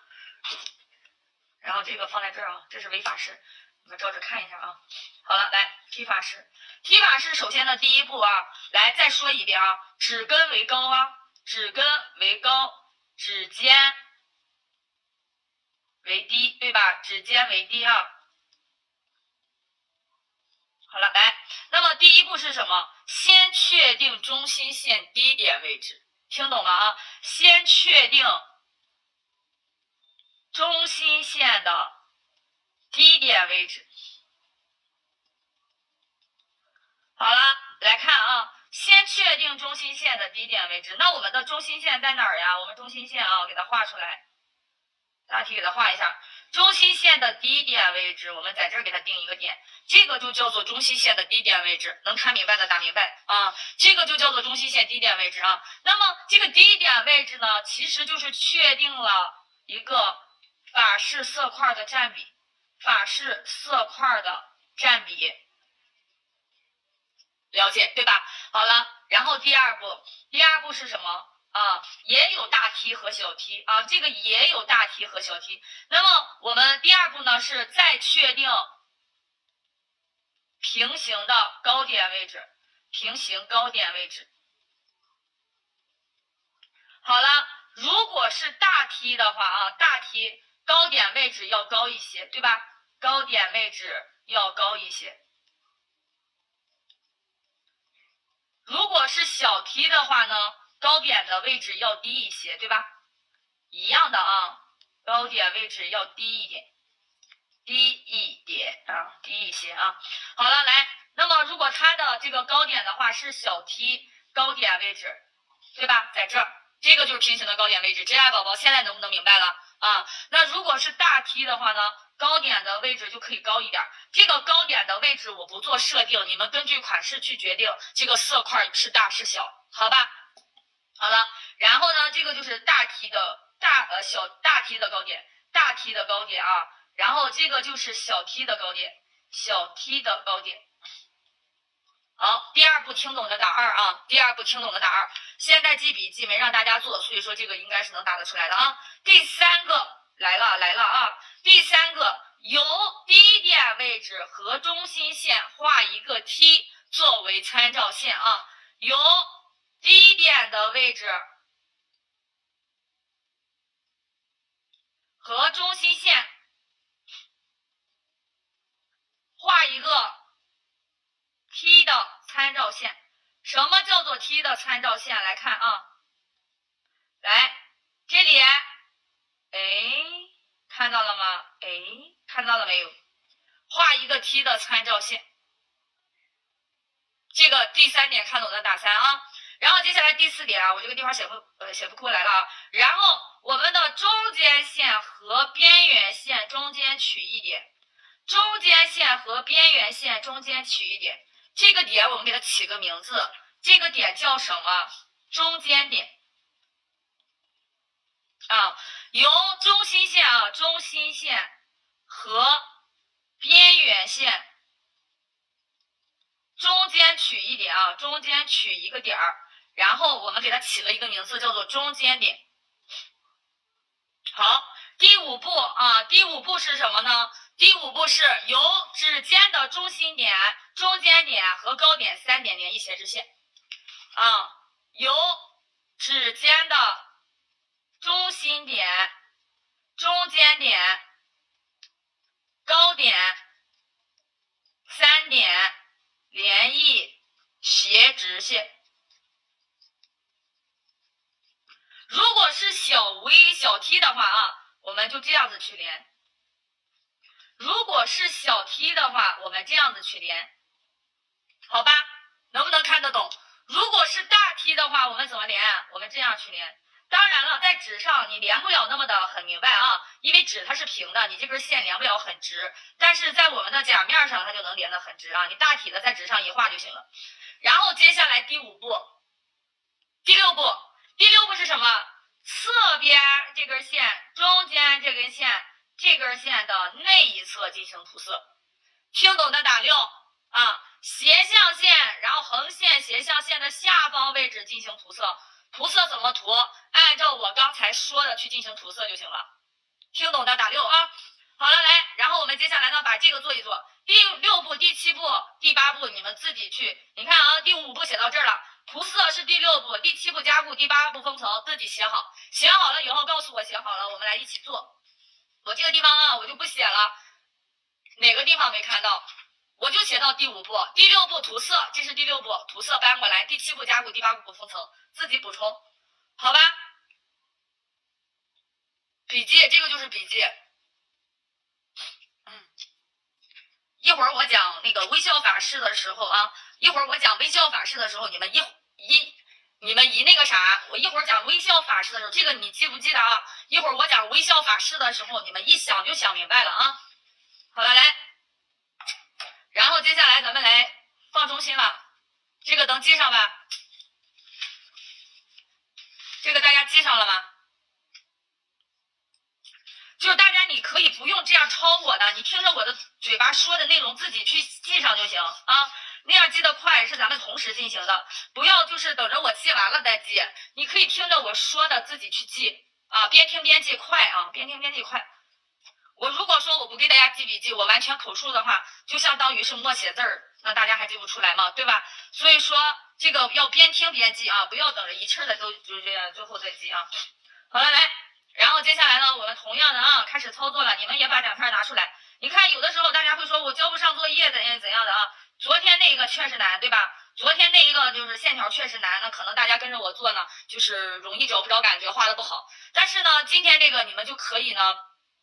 然后这个放在这儿啊，这是违法式，你们照着看一下啊。好了，来踢法式，踢法式首先的第一步啊，来再说一遍啊，指根为高啊，指根为高，指尖为低，对吧？指尖为低啊。好了，来，那么第一步是什么？先确定中心线低点位置，听懂了啊？先确定中心线的低点位置。好了，来看啊，先确定中心线的低点位置。那我们的中心线在哪儿呀？我们中心线啊，给它画出来，大题给它画一下。中心线的低点位置，我们在这儿给它定一个点，这个就叫做中心线的低点位置。能看明白的打明白啊，这个就叫做中心线低点位置啊。那么这个低点位置呢，其实就是确定了一个法式色块的占比，法式色块的占比，了解对吧？好了，然后第二步是什么？啊，也有大梯和小梯啊，这个也有大梯和小梯。那么我们第二步呢是再确定平行的高点位置，平行高点位置。好了，如果是大梯的话啊，大梯高点位置要高一些，对吧？高点位置要高一些。如果是小梯的话呢，高点的位置要低一些，对吧？一样的啊，高点位置要低一点，低一些啊。好了，来，那么如果它的这个高点的话是小梯高点位置，对吧？在这儿，这个就是平行的高点位置。真爱宝宝现在能不能明白了啊？那如果是大梯的话呢，高点的位置就可以高一点。这个高点的位置我不做设定，你们根据款式去决定这个色块是大是小，好吧？好了，然后呢，这个就是大梯的大梯的高点，大梯的高点啊，然后这个就是小梯的高点，小梯的高点。好，第二步听懂的打2啊，第二步听懂的打2。现在记笔记没让大家做，所以说这个应该是能答得出来的啊。第三个来了啊，第三个由低点位置和中心线画一个梯作为参照线啊，由低点的位置和中心线画一个梯的参照线。什么叫做梯的参照线？来看啊，来这里，看到了吗？看到了没有？画一个梯的参照线。这个第3点看懂的打3啊。然后接下来第4点啊，我这个地方写不过来了啊。然后我们的中间线和边缘线中间取一点，中间线和边缘线中间取一点。这个点我们给它起个名字，这个点叫什么？中间点啊，由中心线啊，中心线和边缘线中间取一点啊，中间取一个点儿，然后我们给它起了一个名字，叫做中间点。好，第5步啊，第5步是什么呢？第5步是由指尖的中心点、中间点和高点3点连一斜直线啊，由指尖的中心点、中间点、高点3点连一子去连。如果是小梯的话，我们这样子去连，好吧？能不能看得懂？如果是大梯的话，我们怎么连？我们这样去连。当然了，在纸上你连不了那么的很明白啊，因为纸它是平的，你这根线连不了很直。但是在我们的甲面上，它就能连得很直啊。你大体的在纸上一画就行了。然后接下来第5步，第6步是什么？侧边这根线，中间这根线，这根线的内一侧进行涂色。听懂的打6啊。斜向线，然后横线斜向线的下方位置进行涂色。涂色怎么涂？按照我刚才说的去进行涂色就行了。听懂的打6啊。好了，来，然后我们接下来呢，把这个做一做。第6步、第7步、第8步，你们自己去。你看啊，第5步写到这儿了，涂色是第6步，第7步加固，第8步封层，自己写好。写好了以后告诉我写好了，我们来一起做。我这个地方啊，我就不写了，哪个地方没看到？我就写到第5步，第6步涂色，这是第6步，涂色搬过来，第7步加固，第8步封层，自己补充，好吧？笔记，这个就是笔记。一会儿我讲那个微笑法式的时候啊，一会儿我讲微笑法式的时候，你们一那个啥，我一会儿讲微笑法式的时候，这个你记不记得啊？一会儿我讲微笑法式的时候，你们一想就想明白了啊。好了，来。然后接下来咱们来放中心了，这个能记上吧？这个大家记上了吗？就是大家你可以不用这样抄我的，你听着我的嘴巴说的内容自己去记上就行啊，那样记得快，是咱们同时进行的，不要就是等着我记完了再记，你可以听着我说的自己去记啊，边听边记快啊，边听边记快。我如果说我不给大家记笔记，我完全口述的话，就相当于是默写字儿，那大家还记不出来吗？对吧？所以说这个要边听边记啊，不要等着一气儿的就这样最后再记啊。好了，来，然后接下来呢，我们同样的啊开始操作了，你们也把奖片拿出来。你看有的时候大家会说我交不上作业怎样怎样的啊，昨天那个确实难，对吧？昨天那一个就是线条确实难，那可能大家跟着我做呢，就是容易找不着感觉，画的不好。但是呢，今天这个你们就可以呢。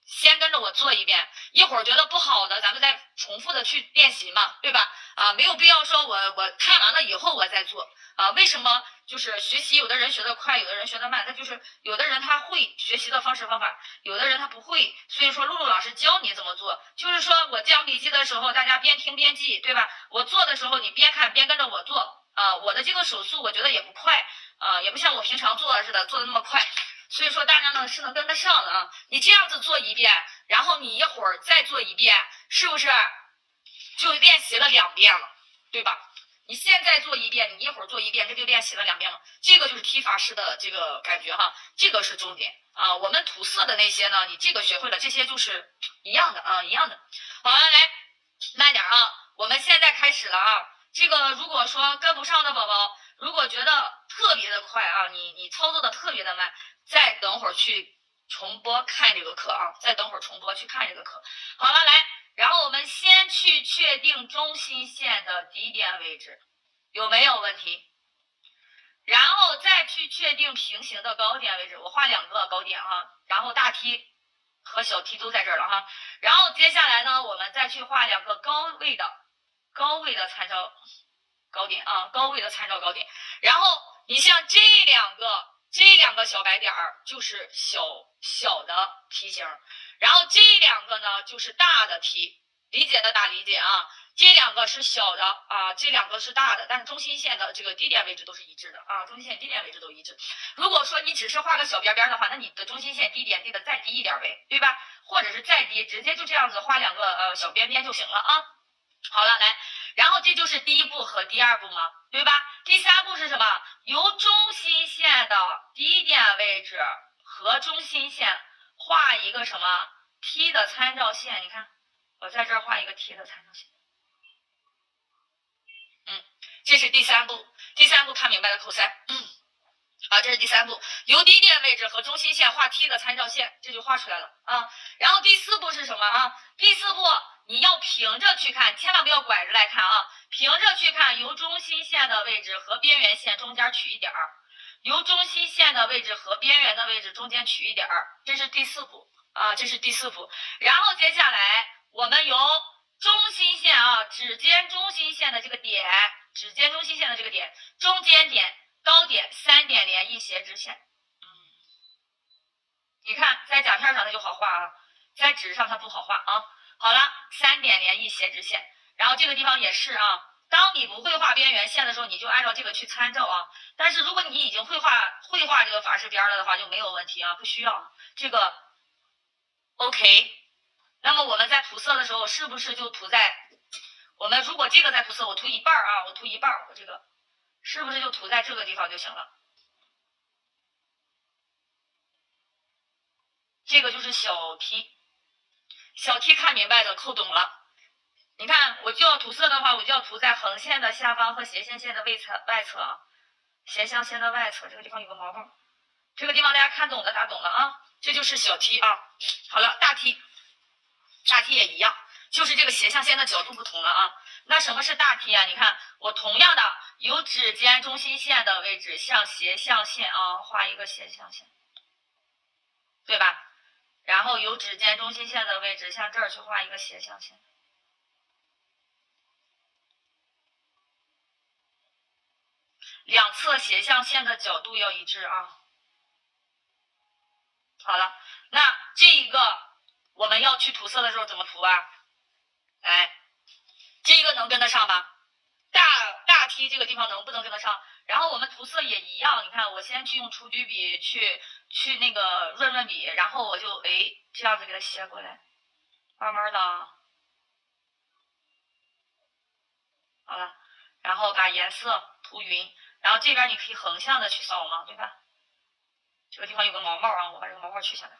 先跟着我做一遍，一会儿觉得不好的，咱们再重复的去练习嘛，对吧？啊，没有必要说我看完了以后我再做啊。为什么？就是学习，有的人学得快，有的人学得慢，他就是有的人他会学习的方式方法，有的人他不会。所以说，露露老师教你怎么做，就是说我讲笔记的时候，大家边听边记，对吧？我做的时候，你边看边跟着我做啊。我的这个手速我觉得也不快啊，也不像我平常做的似的做的那么快。所以说大家呢是能跟得上的啊，你这样子做一遍，然后你一会儿再做一遍，是不是就练习了2遍了，对吧？你现在做一遍，你一会儿做一遍，这就练习了2遍了。这个就是踢法式的这个感觉哈，这个是重点啊。我们涂色的那些呢，你这个学会了，这些就是一样的啊，一样的。好了，来慢点啊，我们现在开始了啊。这个如果说跟不上的宝宝，如果觉得特别的快啊，你操作的特别的慢。再等会儿去重播看这个课啊，再等会儿重播去看这个课。好了，来，然后我们先去确定中心线的低点位置，有没有问题？然后再去确定平行的高点位置，我画2个高点哈，然后大梯和小梯都在这儿了哈。然后接下来呢，我们再去画2个高位的参照高点啊，高位的参照高点。然后你像这两个小白点儿就是小的梯形，然后这2个呢就是大的梯，理解的打理解啊。这2个是小的啊，这2个是大的，但是中心线的这个低点位置都是一致的啊，中心线低点位置都一致。如果说你只是画个小边边的话，那你的中心线低点低的再低一点呗，对吧？或者是再低，直接就这样子画2个小边边就行了啊。好了，来，然后这就是第1步和第2步嘛，对吧？第3步是什么？由中心线的低点位置和中心线画一个什么 T 的参照线？你看，我在这儿画一个 T 的参照线。这是第3步。第3步看明白了扣3。好，这是第3步，由低点位置和中心线画 T 的参照线，这就画出来了啊。然后第4步是什么啊？第4步你要平着去看，千万不要拐着来看啊！平着去看，由中心线的位置和边缘线中间取一点儿，由中心线的位置和边缘的位置中间取一点儿，这是第4步啊，这是第4幅。然后接下来我们由中心线啊，指尖中心线的这个点，中间点、高点3点连一斜直线。你看在甲片上它就好画啊，在纸上它不好画啊。好了，3点连一斜直线，然后这个地方也是啊。当你不会画边缘线的时候，你就按照这个去参照啊。但是如果你已经会画这个法式边了的话，就没有问题啊，不需要这个 OK。那么我们在涂色的时候，是不是就涂在我们如果这个在涂色，我涂一半啊，我这个是不是就涂在这个地方就行了？这个就是小 T， 小 T 看明白的扣懂了。你看，我就要涂色的话，我就要涂在横线的下方和斜线线的外侧啊，斜向线的外侧，这个地方有个毛毛，这个地方大家看懂的打懂了啊，这就是小 T 啊。好了，大 T 也一样，就是这个斜向线的角度不同了啊。那什么是大 T 啊？你看，我同样的由指尖中心线的位置向斜向线啊画一个斜向线，对吧？然后由指尖中心线的位置向这儿去画一个斜向线。两侧斜向线的角度要一致啊。好了，那这一个我们要去涂色的时候怎么涂啊？哎，这个能跟得上吗？大 T 这个地方能不能跟得上？然后我们涂色也一样，你看我先去用雏菊笔去那个润笔，然后我就这样子给它斜过来，慢慢的，好了，然后把颜色涂匀，然后这边你可以横向的去扫嘛，对吧？这个地方有个毛毛啊，我把这个毛毛取下来。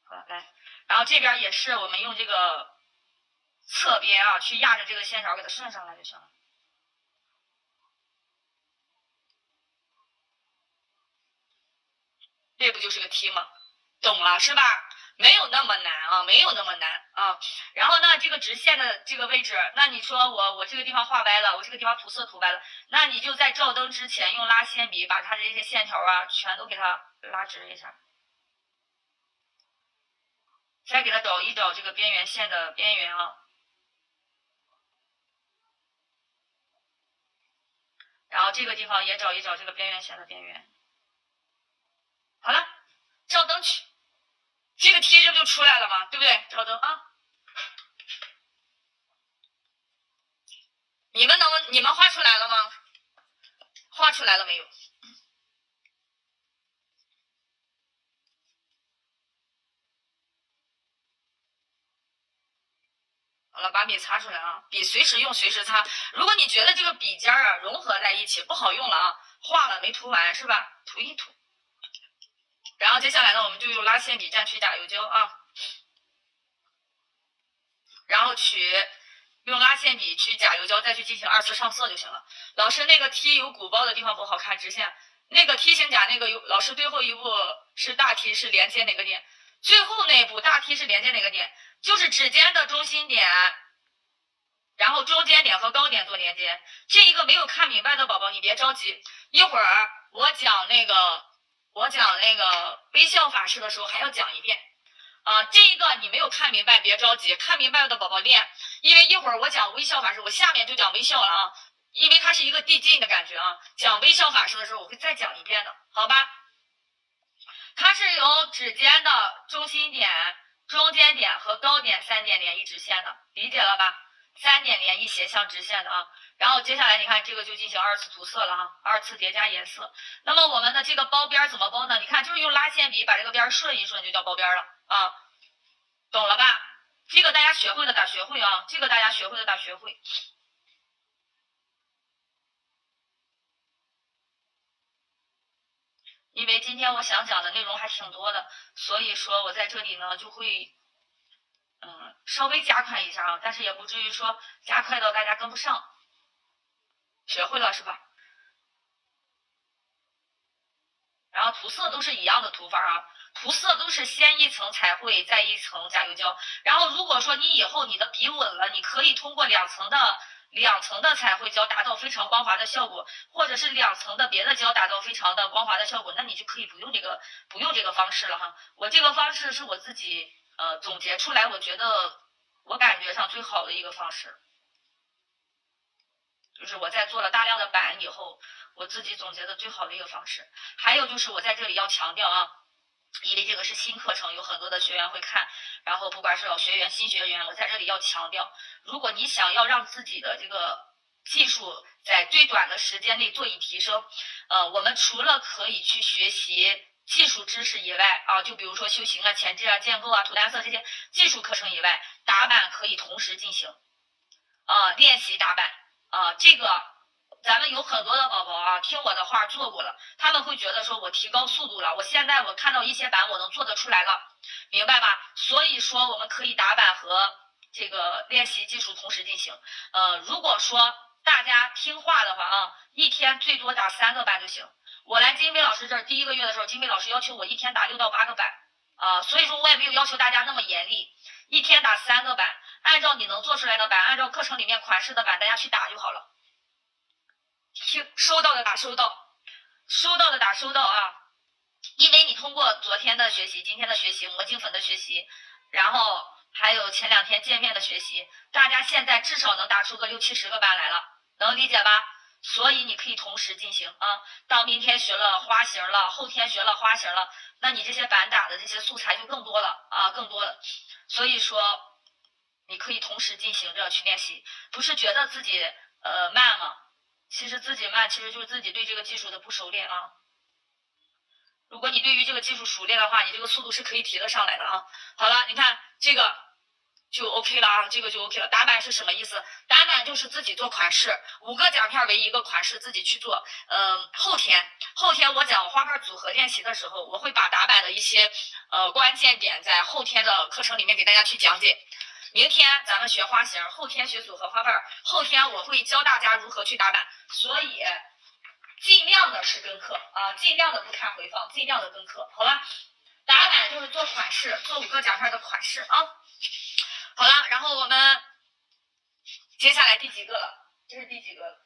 好，来，然后这边也是我们用这个侧边啊去压着这个线条给它顺上来就行了。这不就是个 T 吗？懂了是吧？没有那么难啊，没有那么难啊。然后呢，这个直线的这个位置，那你说我这个地方画歪了，我这个地方涂色涂歪了，那你就在照灯之前用拉线笔把它这些线条啊全都给它拉直一下，再给它找一找这个边缘线的边缘啊。然后这个地方也找一找这个边缘线的边缘。好了，照灯去，这个 T 这不就出来了吗？对不对？照灯啊！你们画出来了吗？画出来了没有？好了，把笔擦出来啊！笔随时用，随时擦。如果你觉得这个笔尖啊融合在一起不好用了啊，画了没涂完是吧？涂一涂。然后接下来呢，我们就用拉线笔蘸取甲油胶啊，然后用拉线笔取甲油胶，再去进行2次上色就行了。老师，那个 T 有鼓包的地方不好看，直线。那个 T 型甲那个老师最后一步是大 T 是连接哪个点？最后那一步大 T 是连接哪个点？就是指尖的中心点，然后中间点和高点做连接。这一个没有看明白的宝宝，你别着急，一会儿我讲那个微笑法式的时候还要讲一遍。这一个你没有看明白别着急，看明白的宝宝练，因为一会儿我讲微笑法式，我下面就讲微笑了啊，因为它是一个递进的感觉啊。讲微笑法式的时候我会再讲一遍的，好吧？它是由指尖的中心点、中间点和高点3点连一直线的，理解了吧？3点连一斜向直线的啊。然后接下来你看这个就进行2次涂色了哈，2次叠加颜色。那么我们的这个包边怎么包呢？你看就是用拉线笔把这个边顺一顺就叫包边了啊，懂了吧？这个大家学会的打学会啊，这个大家学会的打学会。因为今天我想讲的内容还挺多的，所以说我在这里呢就会稍微加快一下啊，但是也不至于说加快到大家跟不上。学会了是吧？然后涂色都是一样的涂法啊，涂色都是先一层彩绘，再一层甲油胶。然后如果说你以后你的笔稳了，你可以通过2层的2层的彩绘胶达到非常光滑的效果，或者是2层的别的胶达到非常的光滑的效果，那你就可以不用这个方式了哈。我这个方式是我自己总结出来，我觉得我感觉上最好的一个方式，就是我在做了大量的版以后，我自己总结的最好的一个方式。还有就是我在这里要强调啊，因为这个是新课程，有很多的学员会看，然后不管是老学员、新学员，我在这里要强调，如果你想要让自己的这个技术在最短的时间内做以提升，我们除了可以去学习技术知识以外啊，就比如说修形啊、前置啊、建构啊、涂单色这些技术课程以外，打板可以同时进行练习打板这个。咱们有很多的宝宝啊，听我的话做过了，他们会觉得说我提高速度了，我现在我看到一些版我能做得出来了，明白吧？所以说我们可以打板和这个练习技术同时进行。如果说大家听话的话啊，一天最多打3个板就行。我来金飞老师这儿第1个月的时候，金飞老师要求我一天打6到8个板所以说我也没有要求大家那么严厉，一天打3个板，按照你能做出来的板，按照课程里面款式的板，大家去打就好了。收到的打收到，收到的打收到啊！因为你通过昨天的学习、今天的学习、魔镜粉的学习，然后还有前2天见面的学习，大家现在至少能打出个60、70个班来了，能理解吧？所以你可以同时进行啊。到明天学了花型了，后天学了花型了，那你这些板打的这些素材就更多了啊，更多了。所以说，你可以同时进行着去练习，不是觉得自己慢吗？其实自己慢，其实就是自己对这个技术的不熟练啊。如果你对于这个技术熟练的话，你这个速度是可以提得上来的啊。好了，你看这个就 OK 了啊，这个就 OK 了。打板是什么意思？打板就是自己做款式，5个甲片为1个款式，自己去做。后天我讲花瓣组合练习的时候，我会把打板的一些关键点在后天的课程里面给大家去讲解。明天咱们学花型，后天学组合花瓣，后天我会教大家如何去打板，所以尽量的是跟课啊，尽量的不看回放，尽量的跟课，好吧？打板就是做款式，做5个甲片的款式啊。好了，然后我们接下来第几个了？这是第几个了？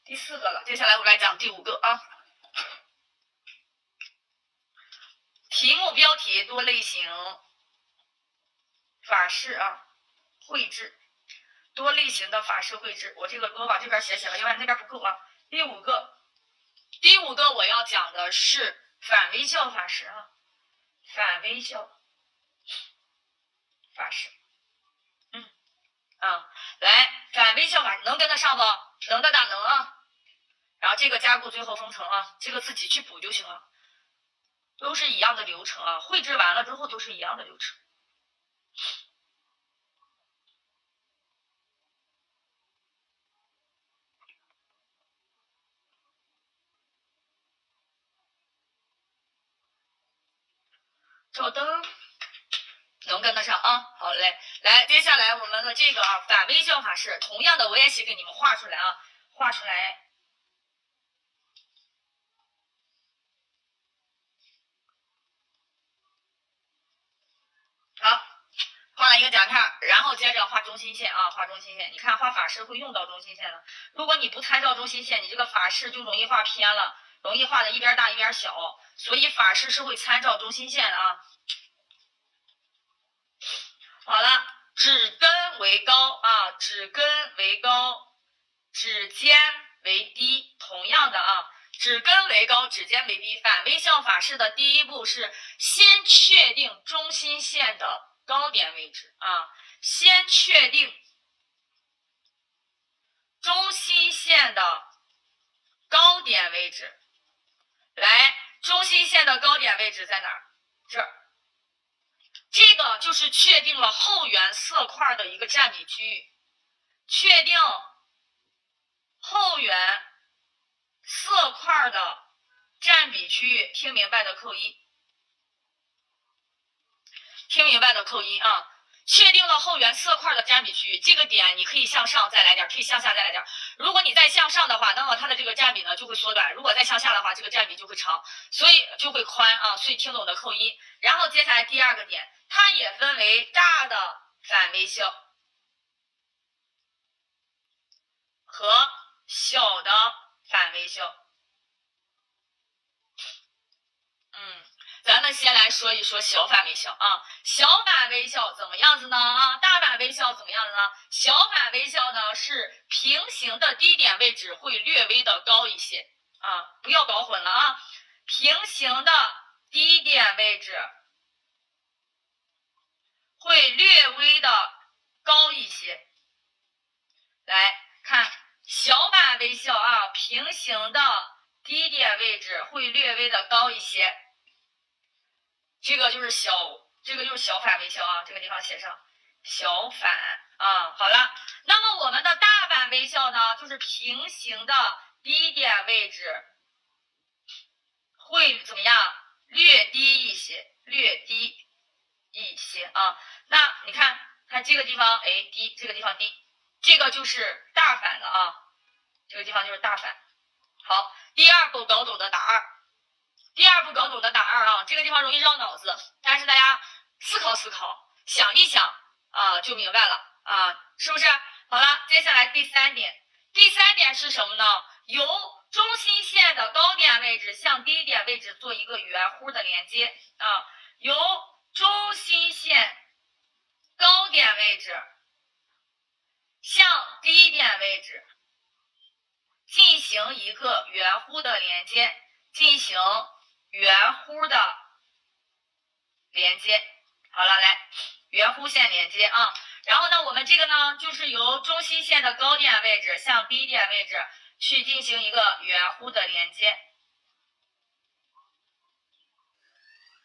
第4个了。接下来我来讲第5个啊。题目标题多类型法式啊，绘制，多类型的法式绘制，我往这边写了，要不然那边不够啊。第五个我要讲的是反微笑法式啊，反微笑法式，来反微笑法能跟得上不？能的打能啊。然后这个加固最后封层啊，这个自己去补就行了，都是一样的流程啊，绘制完了之后都是一样的流程。照灯能跟得上啊，好嘞，来，接下来我们的这个反微笑法式，同样的我也写给你们画出来啊，画出来。好，画了一个甲片，然后接着画中心线啊，画中心线。你看画法式会用到中心线的，如果你不参照中心线，你这个法式就容易画偏了，容易画的一边大一边小，所以法式是会参照中心线的啊。好了，指根为高啊，指根为高，指尖为低，同样的啊，指根为高，指尖为低。反微笑法式的第一步是先确定中心线的高点位置啊，先确定中心线的高点位置。来，中心线的高点位置在哪儿？这儿。这个就是确定了后缘色块的一个占比区域，确定后缘色块的占比区域，听明白的扣1，听明白的扣1啊。确定了后缘色块的占比区域，这个点你可以向上再来点，可以向下再来点。如果你再向上的话，那么它的这个占比呢就会缩短；如果再向下的话，这个占比就会长，所以就会宽啊。所以听懂的扣1。然后接下来第2个点，它也分为大的反微笑和小的反微笑。咱们先来说一说小反微笑啊。小反微笑怎么样子呢？大反微笑怎么样子呢？小反微笑呢是平行的低点位置会略微的高一些啊，不要搞混了啊。平行的低点位置会略微的高一些。来看小反微笑啊，平行的低点位置会略微的高一些。这个就是小反微笑啊，这个地方写上小反啊。好了，那么我们的大反微笑呢，就是平行的低点位置会怎么样？略低一些啊。那你看这个地方低，这个地方低，这个就是大反了啊，这个地方就是大反。好，第二步搞懂的打2。第二步搞懂的打2啊，这个地方容易绕脑子，但是大家思考思考，想一想啊，就明白了啊，是不是？好了，接下来第3点，第3点是什么呢？由中心线的高点位置向低点位置做一个圆弧的连接啊，由中心线高点位置向低点位置进行一个圆弧的连接，进行圆弧的连接。好了，来圆弧线连接啊。然后呢，我们这个呢，就是由中心线的高点位置向低点位置去进行一个圆弧的连接。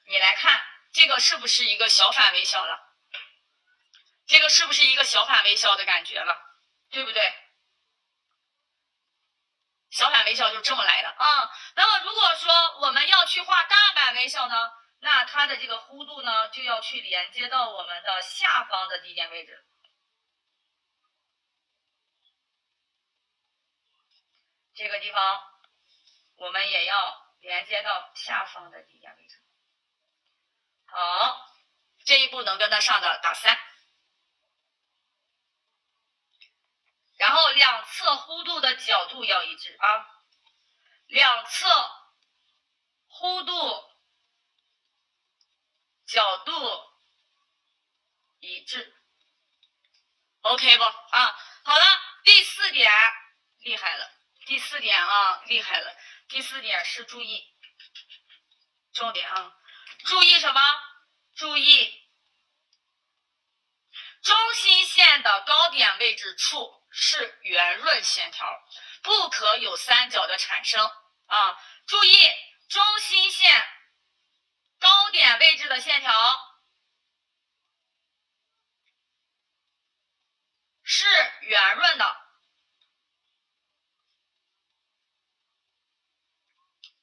你来看，这个是不是一个小反微笑了？这个是不是一个小反微笑的感觉了？对不对？小反微笑就这么来的啊。那么如果说我们要去画大反微笑呢，那它的这个弧度呢就要去连接到我们的下方的低点位置。这个地方我们也要连接到下方的低点位置。好，这一步能跟得上的打3。然后两侧弧度的角度要一致啊，两侧弧度角度一致 ，OK 不啊？好了，第4点厉害了，第4点啊厉害了，第4点是注意重点啊，注意什么？注意中心线的高点位置处是圆润线条，不可有三角的产生啊！注意中心线高点位置的线条是圆润的，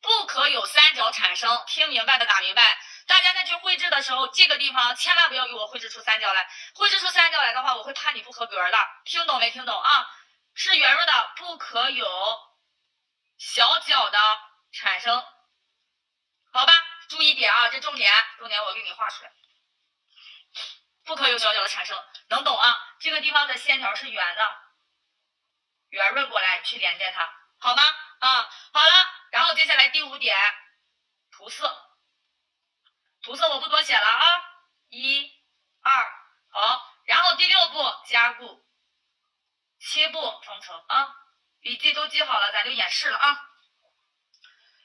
不可有三角产生。听明白的打明白。大家在去绘制的时候，这个地方千万不要给我绘制出三角来。绘制出三角来的话，我会判你不合格的。听懂没听懂啊？是圆润的，不可有小角的产生。好吧，注意点啊，这重点我给你画出来。不可有小角的产生，能懂啊？这个地方的线条是圆的，圆润过来去连接它，好吗？啊，好了，然后接下来第5点，涂色。涂色我不多写了啊，1、2，好，然后第6步加固，切布封层啊。笔记都记好了，咱就演示了啊。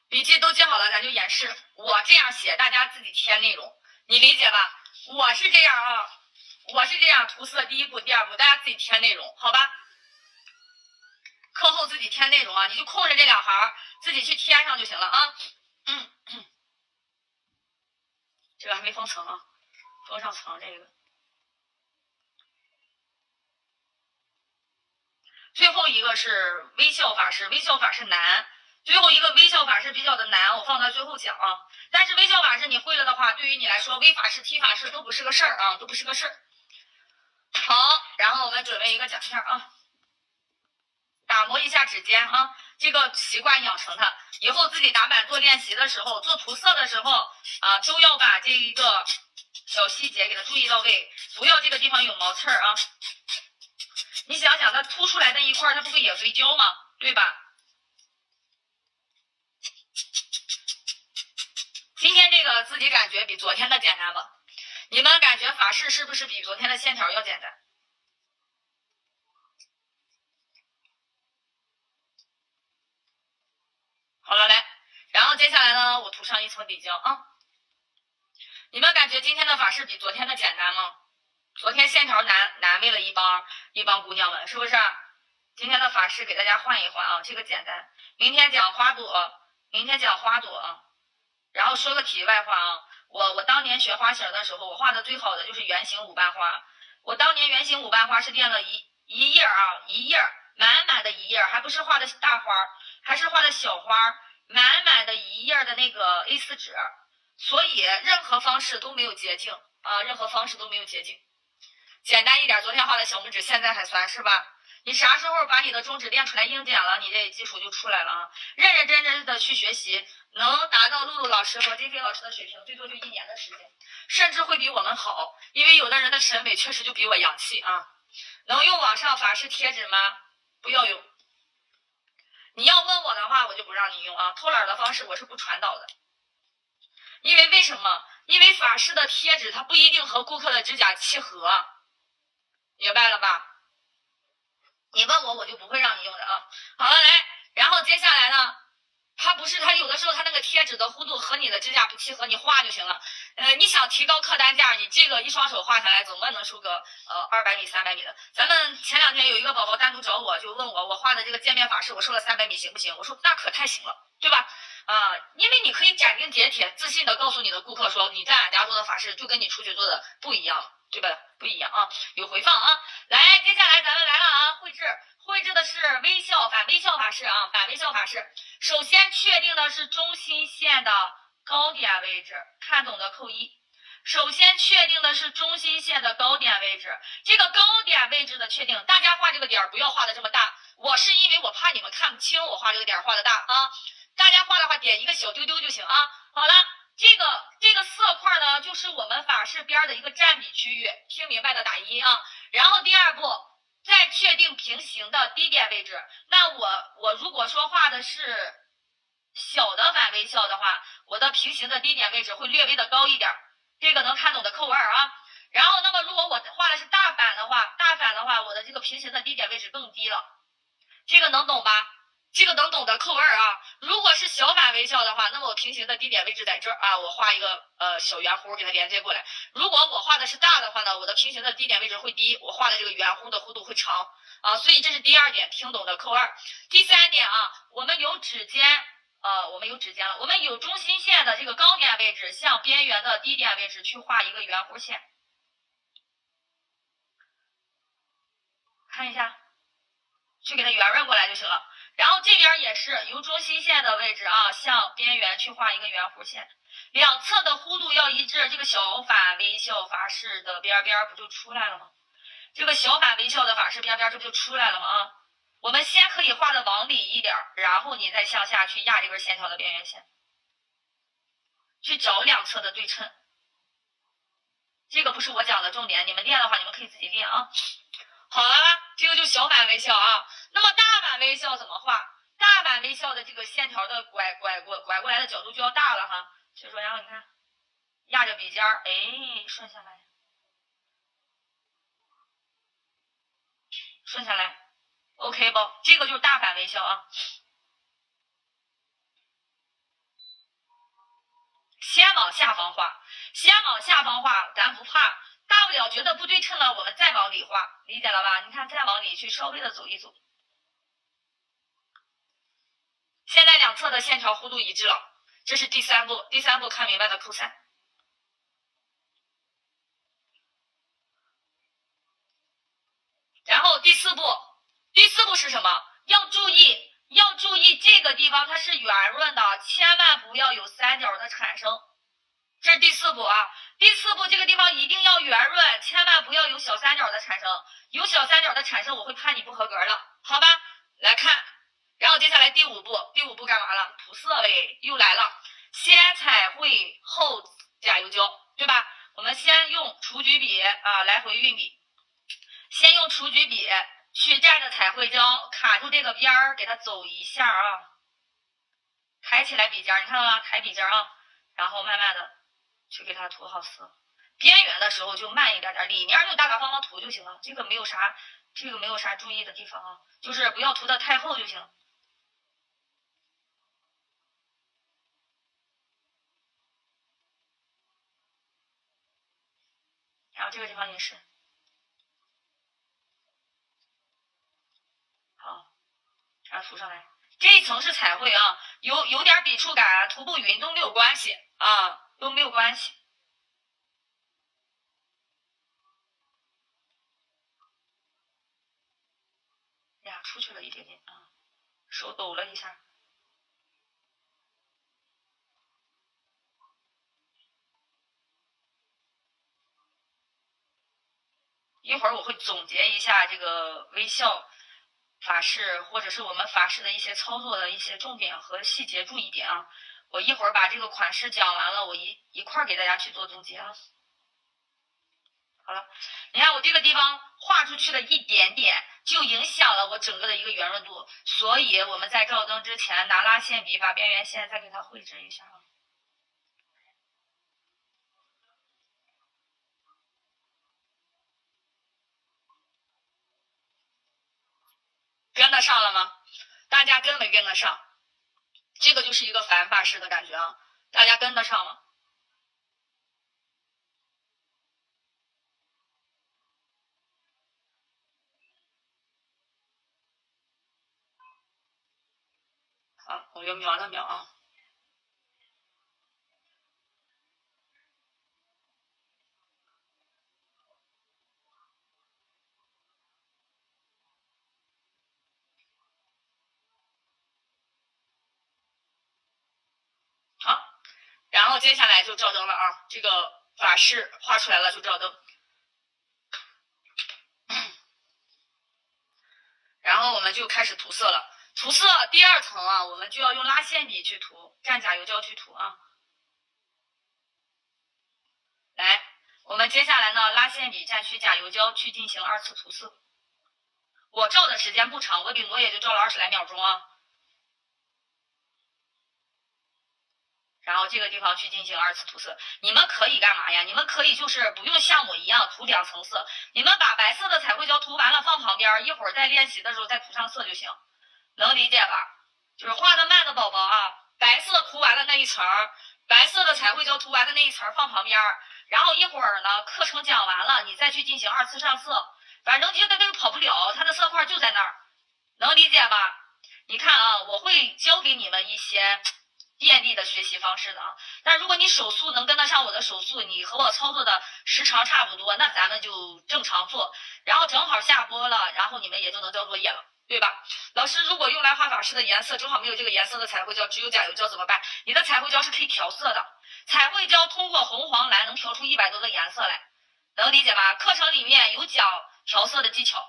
笔记都记好了，咱就演示。我这样写，大家自己填内容，你理解吧？我是这样啊，我是这样涂色第1步、第2步，大家自己填内容，好吧？课后自己填内容啊，你就空着这2行，自己去填上就行了啊。这个还没封层啊，封上层这个。最后一个是微笑法式，微笑法式难。最后一个微笑法式比较的难，我放到最后讲啊。但是微笑法式你会了的话，对于你来说，微法式、T 法式都不是个事儿啊，都不是个事儿。好，然后我们准备一个奖片啊，打磨一下指尖啊，这个习惯养成它，以后自己打板做练习的时候，做涂色的时候啊，都要把这一个小细节给它注意到位，不要这个地方有毛刺儿啊。你想想，它凸出来那一块，它不是也微焦吗？对吧？今天这个自己感觉比昨天的简单吗？你们感觉法式是不是比昨天的线条要简单？好了，来，然后接下来呢，我涂上一层底胶啊。你们感觉今天的法式比昨天的简单吗？昨天线条难为了一帮姑娘们，是不是？今天的法式给大家换一换啊，这个简单。明天讲花朵，然后说个题外话啊，我当年学花型的时候，我画的最好的就是圆形5瓣花。我当年圆形5瓣花是垫了一页啊，一页满满的一页，还不是画的大花，还是画的小花，满满的一页的那个 A4 纸。所以任何方式都没有捷径啊，任何方式都没有捷径。简单一点，昨天画的小拇指现在还算是吧？你啥时候把你的中指练出来硬点了，你这技术就出来了啊！认认真真的去学习，能达到露露老师和金飞老师的水平，最多就1年的时间，甚至会比我们好。因为有的人的审美确实就比我洋气啊。能用网上法式贴纸吗？不要用。你要问我的话，我就不让你用啊。偷懒的方式我是不传导的。因为什么？因为法式的贴纸它不一定和顾客的指甲契合，明白了吧？你问我，我就不会让你用的啊。好了，来，然后接下来呢，它有的时候它那个贴纸的弧度和你的指甲不契合，你画就行了。你想提高客单价，你这个一双手画下来，总共能收个200米、300米的。咱们前2天有一个宝宝单独找我，就问我画的这个渐变法式，我收了300米行不行？我说那可太行了，对吧？因为你可以斩钉截铁、自信的告诉你的顾客说，你在俺家做的法式就跟你出去做的不一样，对吧？不一样啊，有回放啊。来，接下来咱们来了啊，绘制的是反微笑法式啊，反微笑法式。首先确定的是中心线的高点位置，看懂的扣1。首先确定的是中心线的高点位置，这个高点位置的确定，大家画这个点不要画的这么大，我是因为我怕你们看不清，我画这个点画的大啊。大家画的话点一个小丢丢就行啊。好了，这个色块呢，就是我们法式边的一个占比区域，听明白的打1啊。然后第2步，再确定平行的低点位置。那我如果说画的是小的反微笑的话，我的平行的低点位置会略微的高一点，这个能看懂的扣2啊。然后那么如果我画的是大反的话，我的这个平行的低点位置更低了，这个能懂吧？这个能懂的扣2啊。如果是小反微笑的话，那么我平行的低点位置在这儿啊，我画一个小圆弧给它连接过来。如果我画的是大的话呢，我的平行的低点位置会低，我画的这个圆弧的弧度会长啊。所以这是第2点，听懂的扣2。第3点啊，我们有指尖了，我们有中心线的这个高点位置向边缘的低点位置去画一个圆弧线，看一下，去给它圆润过来就行了。然后这边也是由中心线的位置啊向边缘去画一个圆弧线，两侧的弧度要一致，这个小反微笑法式的边不就出来了吗？这个小反微笑的法式边这不就出来了吗？啊，我们先可以画的往里一点，然后你再向下去压这根线条的边缘线，去找两侧的对称。这个不是我讲的重点，你们练的话你们可以自己练啊。好了，这个就小反微笑啊。那么大反微笑怎么画？大反微笑的这个线条的拐过来的角度就要大了哈。所以说，然后你看，压着笔尖儿，哎，顺下来 ，OK 不？这个就是大反微笑啊。先往下方画，咱不怕。大不了觉得不对称了，我们再往里画，理解了吧？你看，再往里去稍微的走一走。现在两侧的线条弧度一致了，这是第3步。第3步看明白的扣3。然后第4步是什么？要注意这个地方它是圆润的，千万不要有三角的产生。这是第4步啊。第4步这个地方一定要圆润，千万不要有小三角的产生。有小三角的产生，我会判你不合格了，好吧？来看，然后接下来第5步干嘛了？涂色嘞，又来了。先彩绘后加油胶，对吧？我们先用雏菊笔啊来回运笔，先用雏菊笔去蘸着彩绘胶卡住这个边儿，给它走一下啊，抬起来笔尖，你看到吗？抬笔尖啊，然后慢慢的去给它涂好色。边缘的时候就慢一点点，里面就大大方方涂就行了。这个没有啥注意的地方啊，就是不要涂的太厚就行。然后这个地方也是。好，然后涂上来。这一层是彩绘啊，有点笔触感，涂不匀都没有关系啊，都没有关系。呀，出去了一点点啊，手抖了一下。一会儿我会总结一下这个微笑法式，或者是我们法式的一些操作的一些重点和细节注意点啊。我一会儿把这个款式讲完了，我一块儿给大家去做总结啊。好了，你看我这个地方画出去的一点点，就影响了我整个的一个圆润度，所以我们在照灯之前拿拉线笔把边缘线再给它绘制一下啊。跟得上了吗？大家跟没跟得上？这个就是一个反法式的感觉啊，大家跟得上吗？好，我又瞄了瞄啊。好，然后接下来就照灯了啊，这个法式画出来了就照灯。然后我们就开始涂色了。涂色第二层啊，我们就要用拉线笔去涂，蘸甲油胶去涂啊。来，我们接下来呢，拉线笔蘸取甲油胶去进行二次涂色。我照的时间不长，我顶多也就照了20来秒钟啊。然后这个地方去进行二次涂色，你们可以干嘛呀？你们可以就是不用像我一样涂2层色，你们把白色的彩绘胶涂完了放旁边，一会儿在练习的时候再涂上色就行，能理解吧？就是画的慢的宝宝啊，白色涂完了那一层，白色的彩绘胶涂完的那一层放旁边，然后一会儿呢课程讲完了，你再去进行二次上色，反正这个跑不了，它的色块就在那儿，能理解吧？你看啊，我会教给你们一些便利的学习方式的啊。但如果你手速能跟得上我的手速，你和我操作的时长差不多，那咱们就正常做，然后正好下播了，然后你们也就能交作业了，对吧？老师，如果用来画法式的颜色正好没有这个颜色的彩绘胶，只有甲油胶怎么办？你的彩绘胶是可以调色的，彩绘胶通过红黄蓝能调出100多个颜色来，能理解吧？课程里面有讲调色的技巧，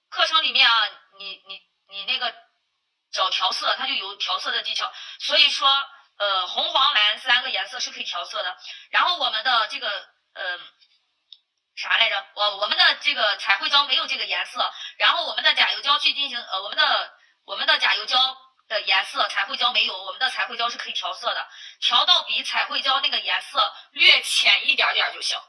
课程里面啊，你那个找调色，它就有调色的技巧，所以说红黄蓝3个颜色是可以调色的。然后我们的这个啥来着？我们的这个彩绘胶没有这个颜色，然后我们的甲油胶去进行我们的甲油胶的颜色，彩绘胶没有，我们的彩绘胶是可以调色的，调到比彩绘胶那个颜色略浅一点点就行，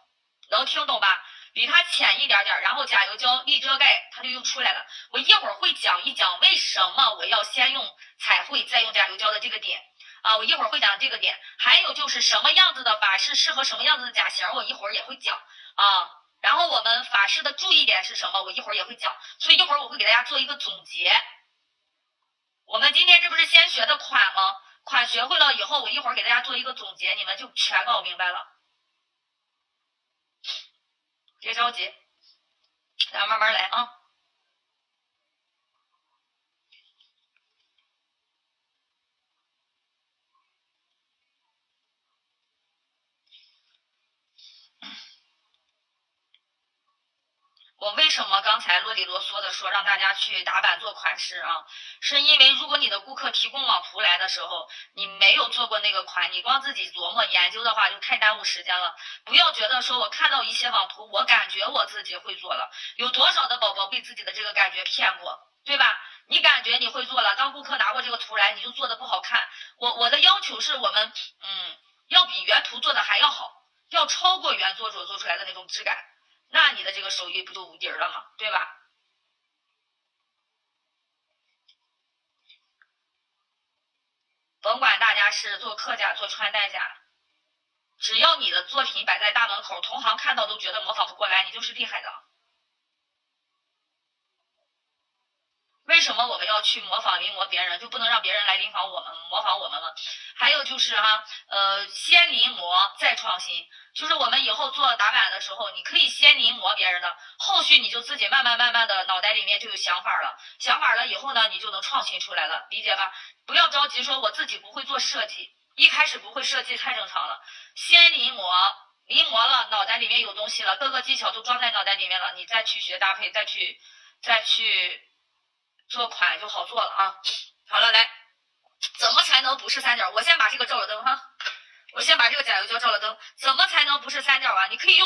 能听懂吧？比它浅一点点，然后甲油胶一遮盖，它就又出来了。我一会儿会讲一讲为什么我要先用彩绘再用甲油胶的这个点啊，我一会儿会讲这个点。还有就是什么样子的法式适合什么样子的甲型，我一会儿也会讲啊。然后我们法式的注意点是什么，我一会儿也会讲。所以一会儿我会给大家做一个总结。我们今天这不是先学的款吗？款学会了以后，我一会儿给大家做一个总结，你们就全搞明白了。别着急，咱慢慢来啊。我为什么刚才啰里啰嗦的说让大家去打板做款式啊？是因为如果你的顾客提供网图来的时候，你没有做过那个款，你光自己琢磨研究的话，就太耽误时间了。不要觉得说我看到一些网图，我感觉我自己会做了，有多少的宝宝被自己的这个感觉骗过，对吧？你感觉你会做了，当顾客拿过这个图来，你就做的不好看。我的要求是我们要比原图做的还要好，要超过原作者做出来的那种质感，那你的这个手艺不就无敌了吗？对吧？甭管大家是做客甲做穿戴甲，只要你的作品摆在大门口，同行看到都觉得模仿不过来，你就是厉害的。为什么我们要去模仿临摹别人，就不能让别人来模仿我们呢？还有就是先临摹再创新，就是我们以后做打板的时候，你可以先临摹别人的，后续你就自己慢慢的脑袋里面就有想法了，想法了以后呢，你就能创新出来了，理解吧？不要着急说我自己不会做设计，一开始不会设计太正常了，先临摹。临摹了，脑袋里面有东西了，各个技巧都装在脑袋里面了，你再去学搭配，再去做款就好做了啊。好了，来，怎么才能不是三角？我先把这个照了灯哈，我先把这个甲油胶照了灯。怎么才能不是三角啊？你可以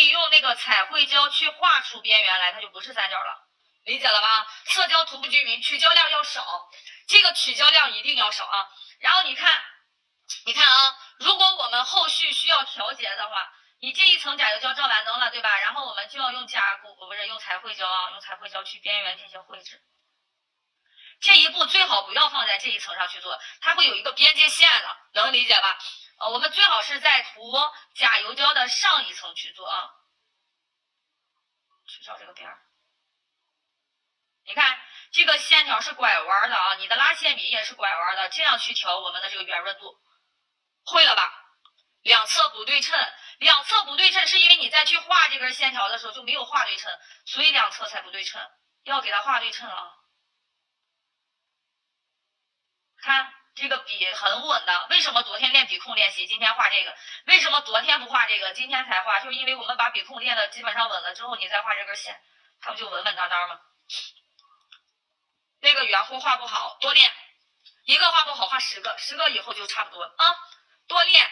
用那个彩绘胶去画出边缘来，它就不是三角了，理解了吧？色胶涂不均匀，取胶量要少，这个取胶量一定要少啊。然后你看啊，如果我们后续需要调节的话，你这一层甲油胶照完灯了，对吧？然后我们就要用用彩绘胶啊，用彩绘胶去边缘进行绘制。这一步最好不要放在这一层上去做，它会有一个边界线的，能理解吧？我们最好是在涂甲油胶的上一层去做啊，去照这个边儿。你看这个线条是拐弯的啊，你的拉线笔也是拐弯的，这样去调我们的这个圆润度，会了吧？两侧不对称，两侧不对称是因为你再去画这根线条的时候就没有画对称，所以两侧才不对称，要给它画对称啊。看这个笔很稳的，为什么昨天练笔控练习，今天画这个？为什么昨天不画这个，今天才画？就是因为我们把笔控练的基本上稳了之后，你再画这根线，它不就稳稳当当吗？那个圆弧画不好，多练，一个画不好画10个，10个以后就差不多啊，多练。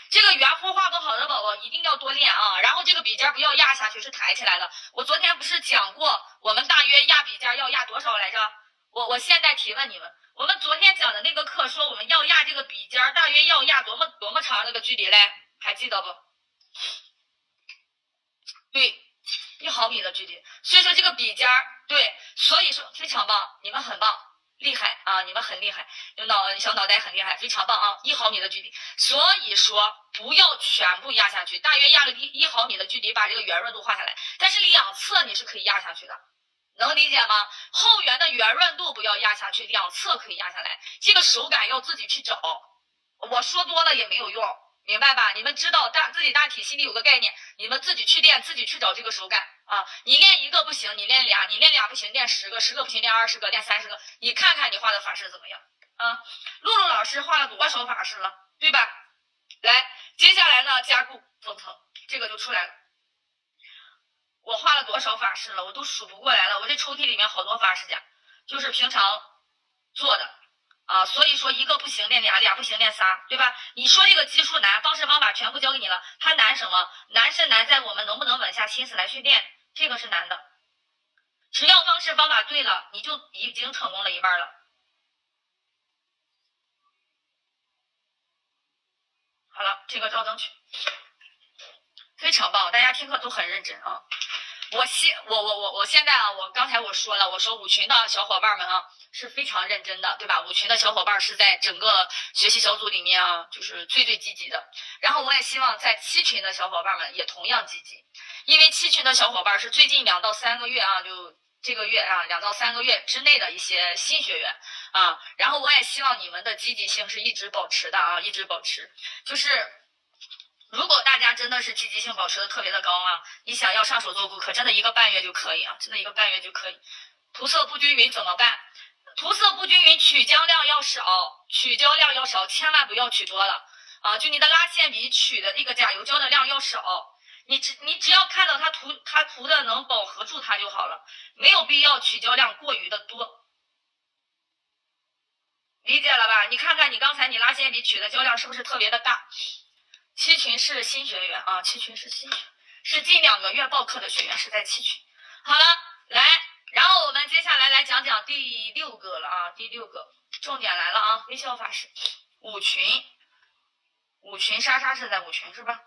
这个圆弧画不好的宝宝一定要多练啊，然后这个笔尖不要压下去，是抬起来的。我昨天不是讲过，我们大约压笔尖要压多少来着？我现在提问你们，我们昨天讲的那个课说我们要压这个笔尖大约要压多么长那个距离嘞？还记得不？对，1毫米的距离。所以说这个笔尖对，所以说非常棒，你们很棒。厉害啊！你们很厉害，小脑袋很厉害，非常棒啊！1毫米的距离，所以说不要全部压下去，大约压个1毫米的距离，把这个圆润度画下来。但是两侧你是可以压下去的，能理解吗？后缘的圆润度不要压下去，两侧可以压下来。这个手感要自己去找，我说多了也没有用。明白吧？你们知道自己大体心里有个概念，你们自己去练，自己去找这个手感啊！你练1个不行，你练俩，你练俩不行，练10个，10个不行，练20个，练30个，你看看你画的法式怎么样啊？露露老师画了多少法式了，对吧？来，接下来呢，加固封层，这个就出来了。我画了多少法式了，我都数不过来了。我这抽屉里面好多法式夹，就是平常做的。啊，所以说1个不行练俩，2不行练仨，对吧？你说这个基础难，方式方法全部教给你了，它难什么？难是难在我们能不能稳下心思来训练，这个是难的。只要方式方法对了，你就已经成功了一半了。好了，这个照灯去，非常棒，大家听课都很认真啊。我现在啊，我刚才我说了，我说5群的小伙伴们啊是非常认真的，对吧？5群的小伙伴是在整个学习小组里面啊，就是最积极的。然后我也希望在7群的小伙伴们也同样积极，因为7群的小伙伴是最近2到3个月啊，就这个月啊2到3个月之内的一些新学员啊。然后我也希望你们的积极性是一直保持的啊，一直保持，就是。如果大家真的是积极性保持的特别的高啊，你想要上手做顾客，真的1个半月就可以啊，真的1个半月就可以。涂色不均匀怎么办？涂色不均匀，取浆量要少，千万不要取多了啊！就你的拉线笔取的那个甲油胶的量要少，你只要看到它涂的能饱和住它就好了，没有必要取胶量过于的多，理解了吧？你看看你刚才你拉纤笔取的胶量是不是特别的大？七群是新学员啊，七群是新学员，是近2个月报课的学员，是在七群。好了，来，然后我们接下来来讲讲第6个了啊，第6个重点来了啊，微笑法式5群，莎莎是在5群是吧？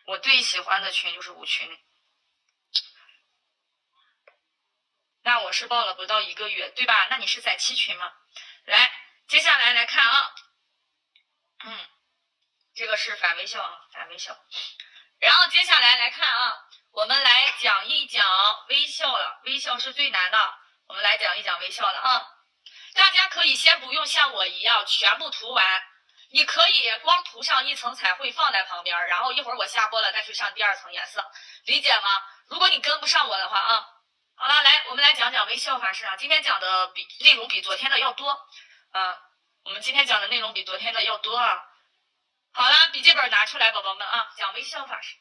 我最喜欢的群就是5群，那我是报了不到1个月，对吧？那你是在7群吗？来，接下来来看啊，这个是反微笑啊，反微笑。然后接下来来看啊，我们来讲一讲微笑了，微笑是最难的，我们来讲一讲微笑了啊。大家可以先不用像我一样全部涂完，你可以光涂上1层彩绘放在旁边，然后一会儿我下播了再去上第2层颜色，理解吗？如果你跟不上我的话啊，好了，来我们来讲讲微笑法式啊。今天讲的内容比昨天的要多，我们今天讲的内容比昨天的要多啊。好了，笔记本拿出来，宝宝们啊，讲微笑法式。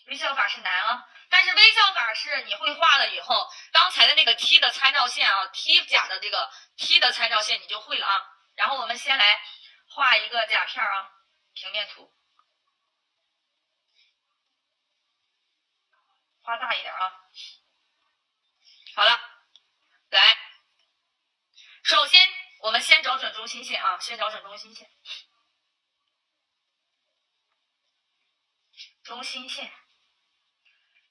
微笑法式难啊，但是微笑法式你会画了以后，刚才的那个 T 的参照线啊 ，T 甲的这个 T 的参照线你就会了啊。然后我们先来画一个甲片啊，平面图，画大一点啊。好了，来，首先我们先找准中心线啊，先找准中心线，中心线。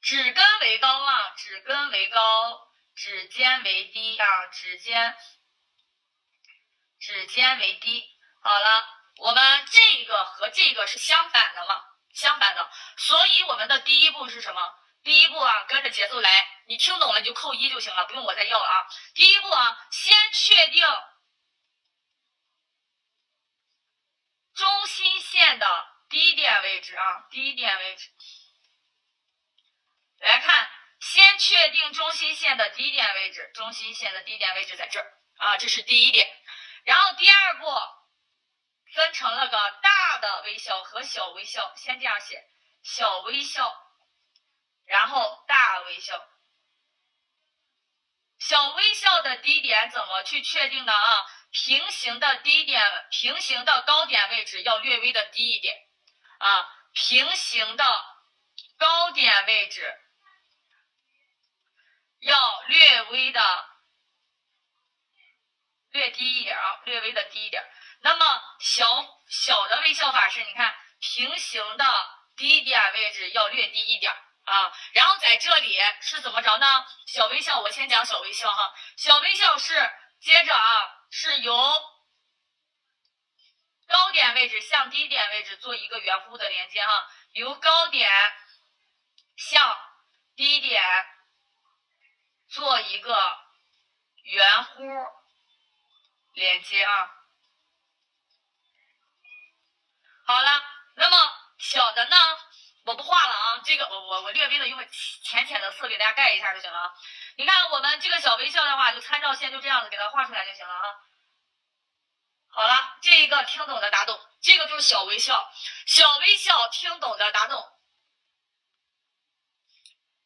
指根为高啊，指根为高，指尖为低啊，指尖为低。好了，我们这个和这个是相反的嘛，相反的。所以我们的第一步是什么？第一步啊，跟着节奏来，你听懂了你就扣1就行了，不用我再要了啊。第一步啊，先确定中心线的低点位置啊，低点位置。来看，先确定中心线的低点位置，中心线的低点位置在这儿啊，这是第一点。然后第二步分成了个大的微笑和小微笑，先这样写，小微笑，然后大微笑。小微笑的低点怎么去确定呢啊？平行的低点，平行的高点位置要略微的低一点啊，平行的高点位置要略微的略低一点啊，略微的低一点。那么小的微笑法是，你看平行的低点位置要略低一点啊。然后在这里是怎么着呢？小微笑，我先讲小微笑哈。小微笑是接着啊，是由高点位置向低点位置做一个圆弧的连接哈，由高点向低点做一个圆弧连接啊。好了，那么小的呢，我不画了啊，这个我略微的用浅浅的色给大家盖一下就行了啊。你看我们这个小微笑的话，就参照线就这样子给它画出来就行了啊。好了，这一个听懂的打懂，这个就是小微笑，小微笑听懂的打懂，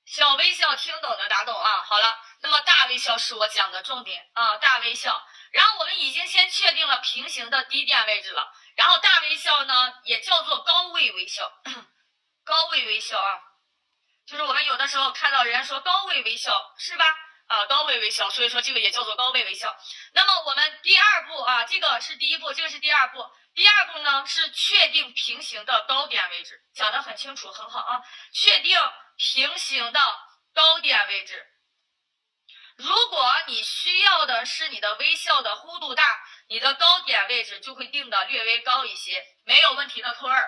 小微笑听懂的打懂啊。好了，那么大微笑是我讲的重点啊，大微笑。然后我们已经先确定了平行的低点位置了，然后大微笑呢也叫做高位微笑，高位微笑啊，就是我们有的时候看到人说高位微笑是吧？啊，高位微笑，所以说这个也叫做高位微笑。那么我们第二步啊，这个是第一步，这个是第二步。第二步呢是确定平行的高点位置，讲得很清楚，很好啊。确定平行的高点位置。如果你需要的是你的微笑的弧度大，你的高点位置就会定的略微高一些，没有问题的扣2。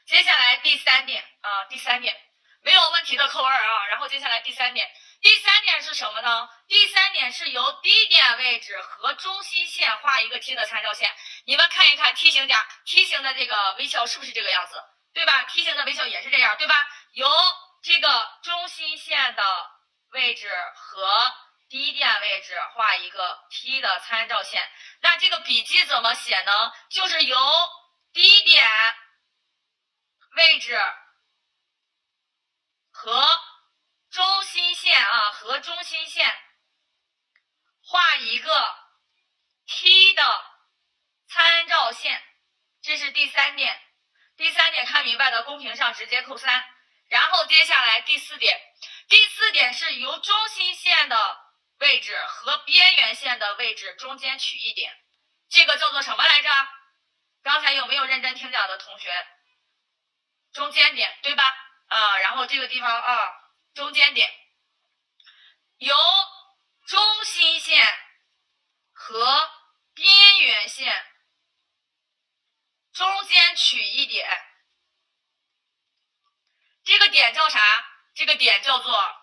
接下来第3点啊，第3点没有问题的扣2啊。然后接下来第3点，第3点是什么呢？第3点是由低点位置和中心线画一个 T 的参照线。你们看一看 T 型的这个微笑是不是这个样子，对吧？ T 型的微笑也是这样，对吧？由这个中心线的位置和低点位置画一个 T 的参照线。那这个笔记怎么写呢？就是由低点位置和中心线画一个 T 的参照线，这是第3点。第3点看明白的，公屏上直接扣3。然后接下来第4点，第4点是由中心线的位置和边缘线的位置中间取一点，这个叫做什么来着？刚才有没有认真听讲的同学？中间点，对吧？然后这个地方中间点，由中心线和边缘线中间取一点，这个点叫啥？这个点叫做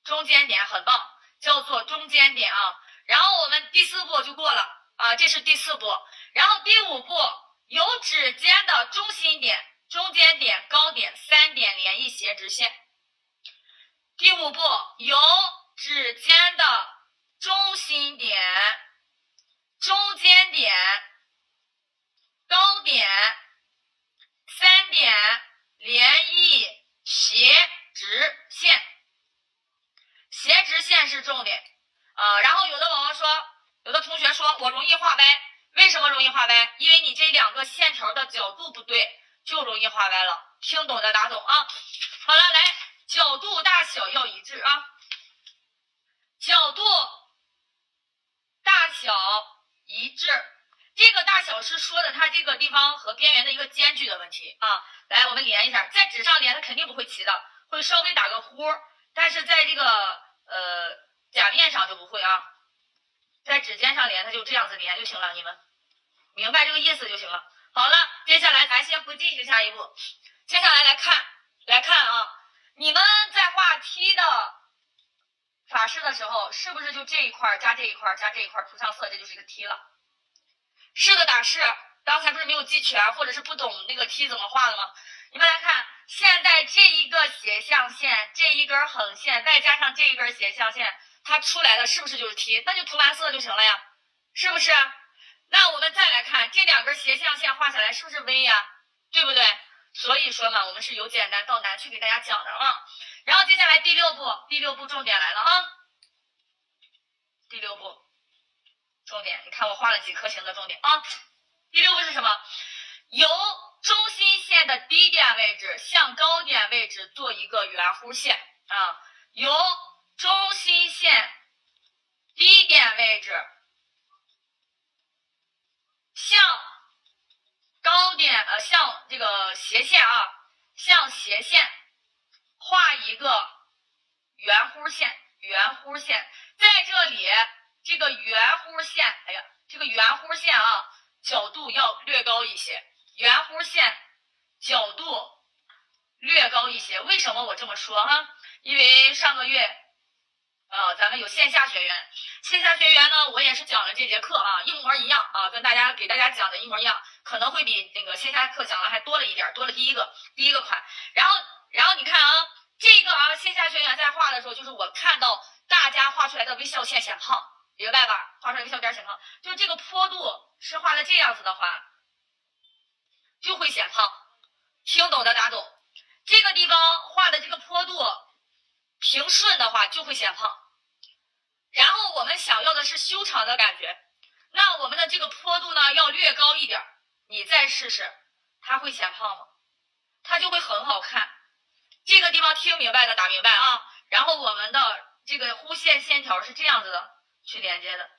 中间点，很棒，叫做中间点啊。然后我们第4步就过了这是第4步。然后第5步，由指尖的中心点、中间点、高点3点连一斜直线。第5步，由指尖的中心点、中间点、高点3点连一斜直线。斜直线是重点然后有的同学说我容易画歪，为什么容易画歪？因为你这2个线条的角度不对，就容易画歪了。听懂的打懂啊。好了，来，角度大小要一致啊，角度大小一致。这个大小是说的它这个地方和边缘的一个间距的问题来，我们连一下，在纸上连它肯定不会齐的，会稍微打个呼，但是在这个甲面上就不会在指尖上连它就这样子连就行了，你们明白这个意思就行了。好了，接下来咱先不进行下一步，接下来来看你们在画 T 的法式的时候，是不是就这一块加这一块加这一块涂上色，这就是一个 T 了？是的，打是。刚才不是没有记全，或者是不懂那个 T 怎么画的吗？你们来看，现在这一个斜向线，这一根横线，再加上这一根斜向线，它出来的是不是就是 T？ 那就涂完色就行了呀，是不是？那我们再来看这2根斜向线画下来是不是 V 呀？对不对？所以说嘛，我们是由简单到难去给大家讲的然后接下来第6步重点来了第6步重点，你看我画了几颗星的重点第6步是什么？由中心线的低点位置向高点位置做一个圆弧线由中心线低点位置向高点向这个斜线向斜线画一个圆弧线，在这里这个圆弧线，这个圆弧线角度要略高一些，圆弧线角度略高一些。为什么我这么说因为上个月咱们有线下学员呢，我也是讲了这节课一模一样给大家讲的一模一样，可能会比那个线下课讲的还多了一点，多了第一个款。然后你看这个线下学员在画的时候，就是我看到大家画出来的微笑线显胖，明白吧？画出来微笑点显胖，就这个坡度是画的这样子的话，就会显胖。听懂的打懂。这个地方画的这个坡度平顺的话，就会显胖。然后我们想要的是修长的感觉，那我们的这个坡度呢要略高一点，你再试试，它会显胖吗？它就会很好看。这个地方听明白的打明白然后我们的这个弧线线条是这样子的去连接的，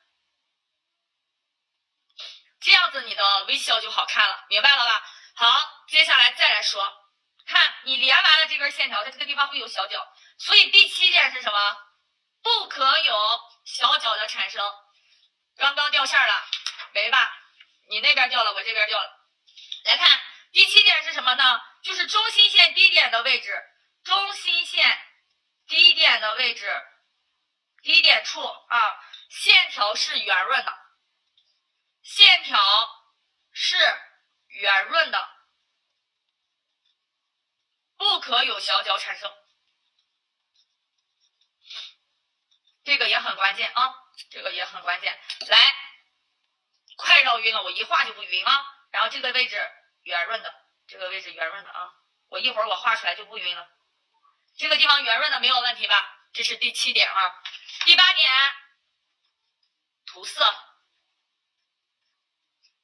这样子你的微笑就好看了，明白了吧？好，接下来再来说，看你连完了这根线条，它这个地方会有小角，所以第7点是什么？不可有小角的产生。刚刚掉线了，没吧？你那边掉了，我这边掉了。来看第7点是什么呢？就是中心线低点的位置，中心线低点的位置，低点处线条是圆润的，线条是圆润的，不可有小角产生。这个也很关键。关键啊，这个也很关键。来，快绕晕了，我一画就不晕啊。然后这个位置圆润的，这个位置圆润的啊，我一会儿我画出来就不晕了。这个地方圆润的没有问题吧？这是第7点啊。第8点涂色，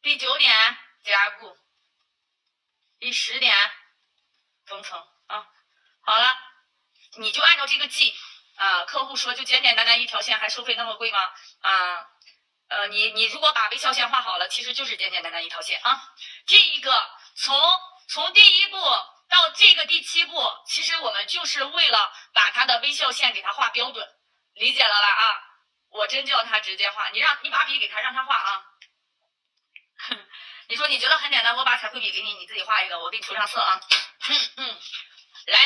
第9点加固，第10点封层啊。好了，你就按照这个记啊。客户说就简简单单一条线还收费那么贵吗？啊，你如果把微笑线画好了，其实就是简简单单一条线啊。这一个从第1步到这个第7步，其实我们就是为了把它的微笑线给它画标准，理解了吧啊？我真叫他直接画，你把笔给他，让他画啊。你说你觉得很简单，我把彩绘笔给你，你自己画一个，我给你涂上色啊。来，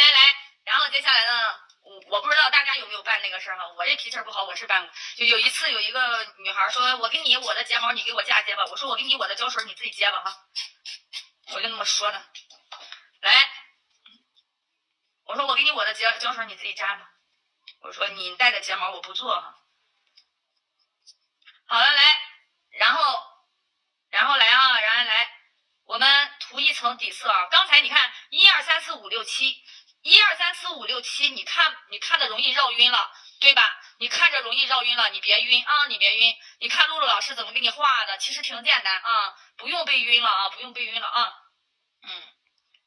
然后接下来呢，我不知道大家有没有办那个事儿哈，我这脾气不好，我是办过。就有一次有一个女孩说，我给你我的睫毛，你给我嫁接吧。我说我给你我的胶水，你自己接吧哈。我就那么说的。来，我说我给你我的胶水，你自己扎吧。我说你带的睫毛我不做哈。好了，来，然后来，我们涂一层底色啊。刚才你看1、2、3、4、5、6、7，1、2、3、4、5、6、7，你看的容易绕晕了，对吧？你看着容易绕晕了，你别晕啊，你别晕。你看露露老师怎么给你画的，其实挺简单啊，不用被晕了啊，不用被晕了啊。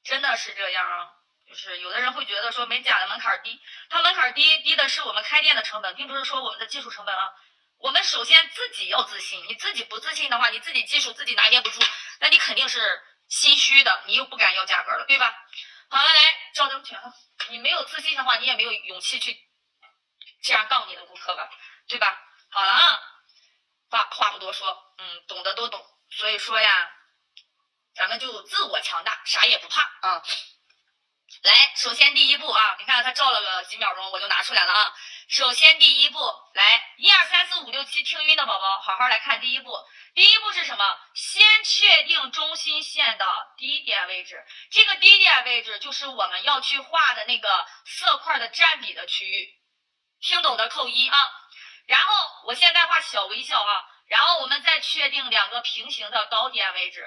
真的是这样啊。就是有的人会觉得说美甲的门槛低，它门槛低的是我们开店的成本，并不是说我们的技术成本啊。我们首先自己要自信，你自己不自信的话，你自己技术自己拿捏不住，那你肯定是心虚的，你又不敢要价格了，对吧？好了，来照灯去啊！你没有自信的话，你也没有勇气去这样杠你的顾客吧，对吧？好了啊，话不多说，懂的都懂。所以说呀，咱们就自我强大，啥也不怕啊。来，首先第1步啊，你看它照了个几秒钟，我就拿出来了啊。首先第1步，来1、2、3、4、5、6、7，听晕的宝宝好好来看第1步。第1步是什么？先确定中心线的低点位置，这个低点位置就是我们要去画的那个色块的占比的区域，听懂的扣1啊。然后我现在画小微笑啊，然后我们再确定2个平行的高点位置，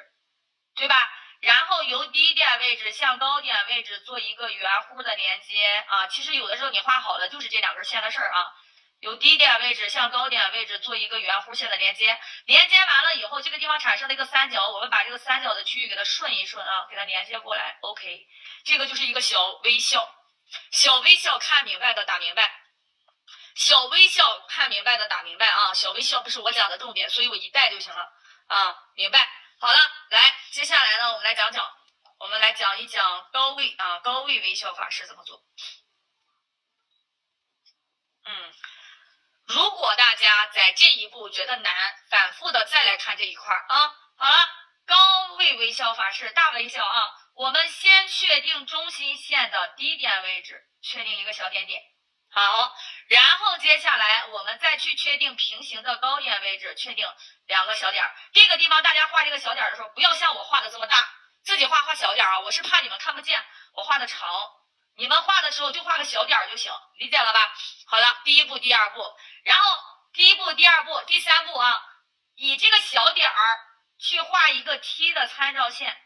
对吧？然后由低点位置向高点位置做一个圆弧的连接啊，其实有的时候你画好的就是这2根线的事儿啊。由低点位置向高点位置做一个圆弧线的连接，连接完了以后，这个地方产生了一个三角，我们把这个三角的区域给它顺一顺啊，给它连接过来 ，OK， 这个就是一个小微笑，小微笑看明白的打明白，小微笑看明白的打明白啊，小微笑不是我讲的重点，所以我一带就行了啊，明白。好了，来，接下来呢，我们来讲一讲高位微笑法是怎么做。如果大家在这一步觉得难，反复的再来看这一块啊。好了，高位微笑法是大微笑啊。我们先确定中心线的低点位置，确定一个小点点。好，然后接下来我们再去确定平行的高点位置，确定2个小点。这个地方大家画这个小点的时候，不要像我画的这么大，自己画小点啊，我是怕你们看不见，我画的长。你们画的时候就画个小点就行，理解了吧？好了，第1步、第2步，然后第1步、第2步、第3步啊，以这个小点去画一个 T 的参照线，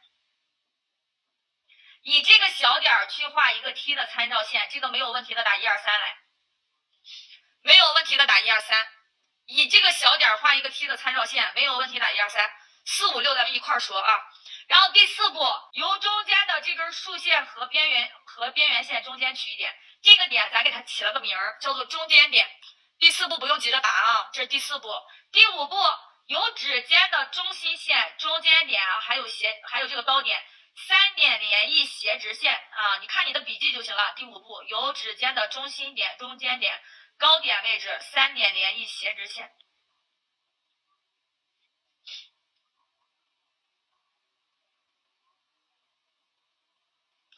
以这个小点去画一个 T 的参照线，这个没有问题的打1、2、3来，没有问题的打1、2、3，以这个小点画一个 T 的参照线，没有问题打1、2、3、4、5、6，咱们一块说啊。然后第4步，由中间的这根竖线和边缘线中间取一点，这个点咱给它起了个名儿，叫做中间点。第4步不用急着打啊，这是第4步。第5步，由指尖的中心线、中间点啊，还有这个高点3点连一斜直线啊，你看你的笔记就行了。第5步，由指尖的中心点、中间点、高点位置3点连一斜直线。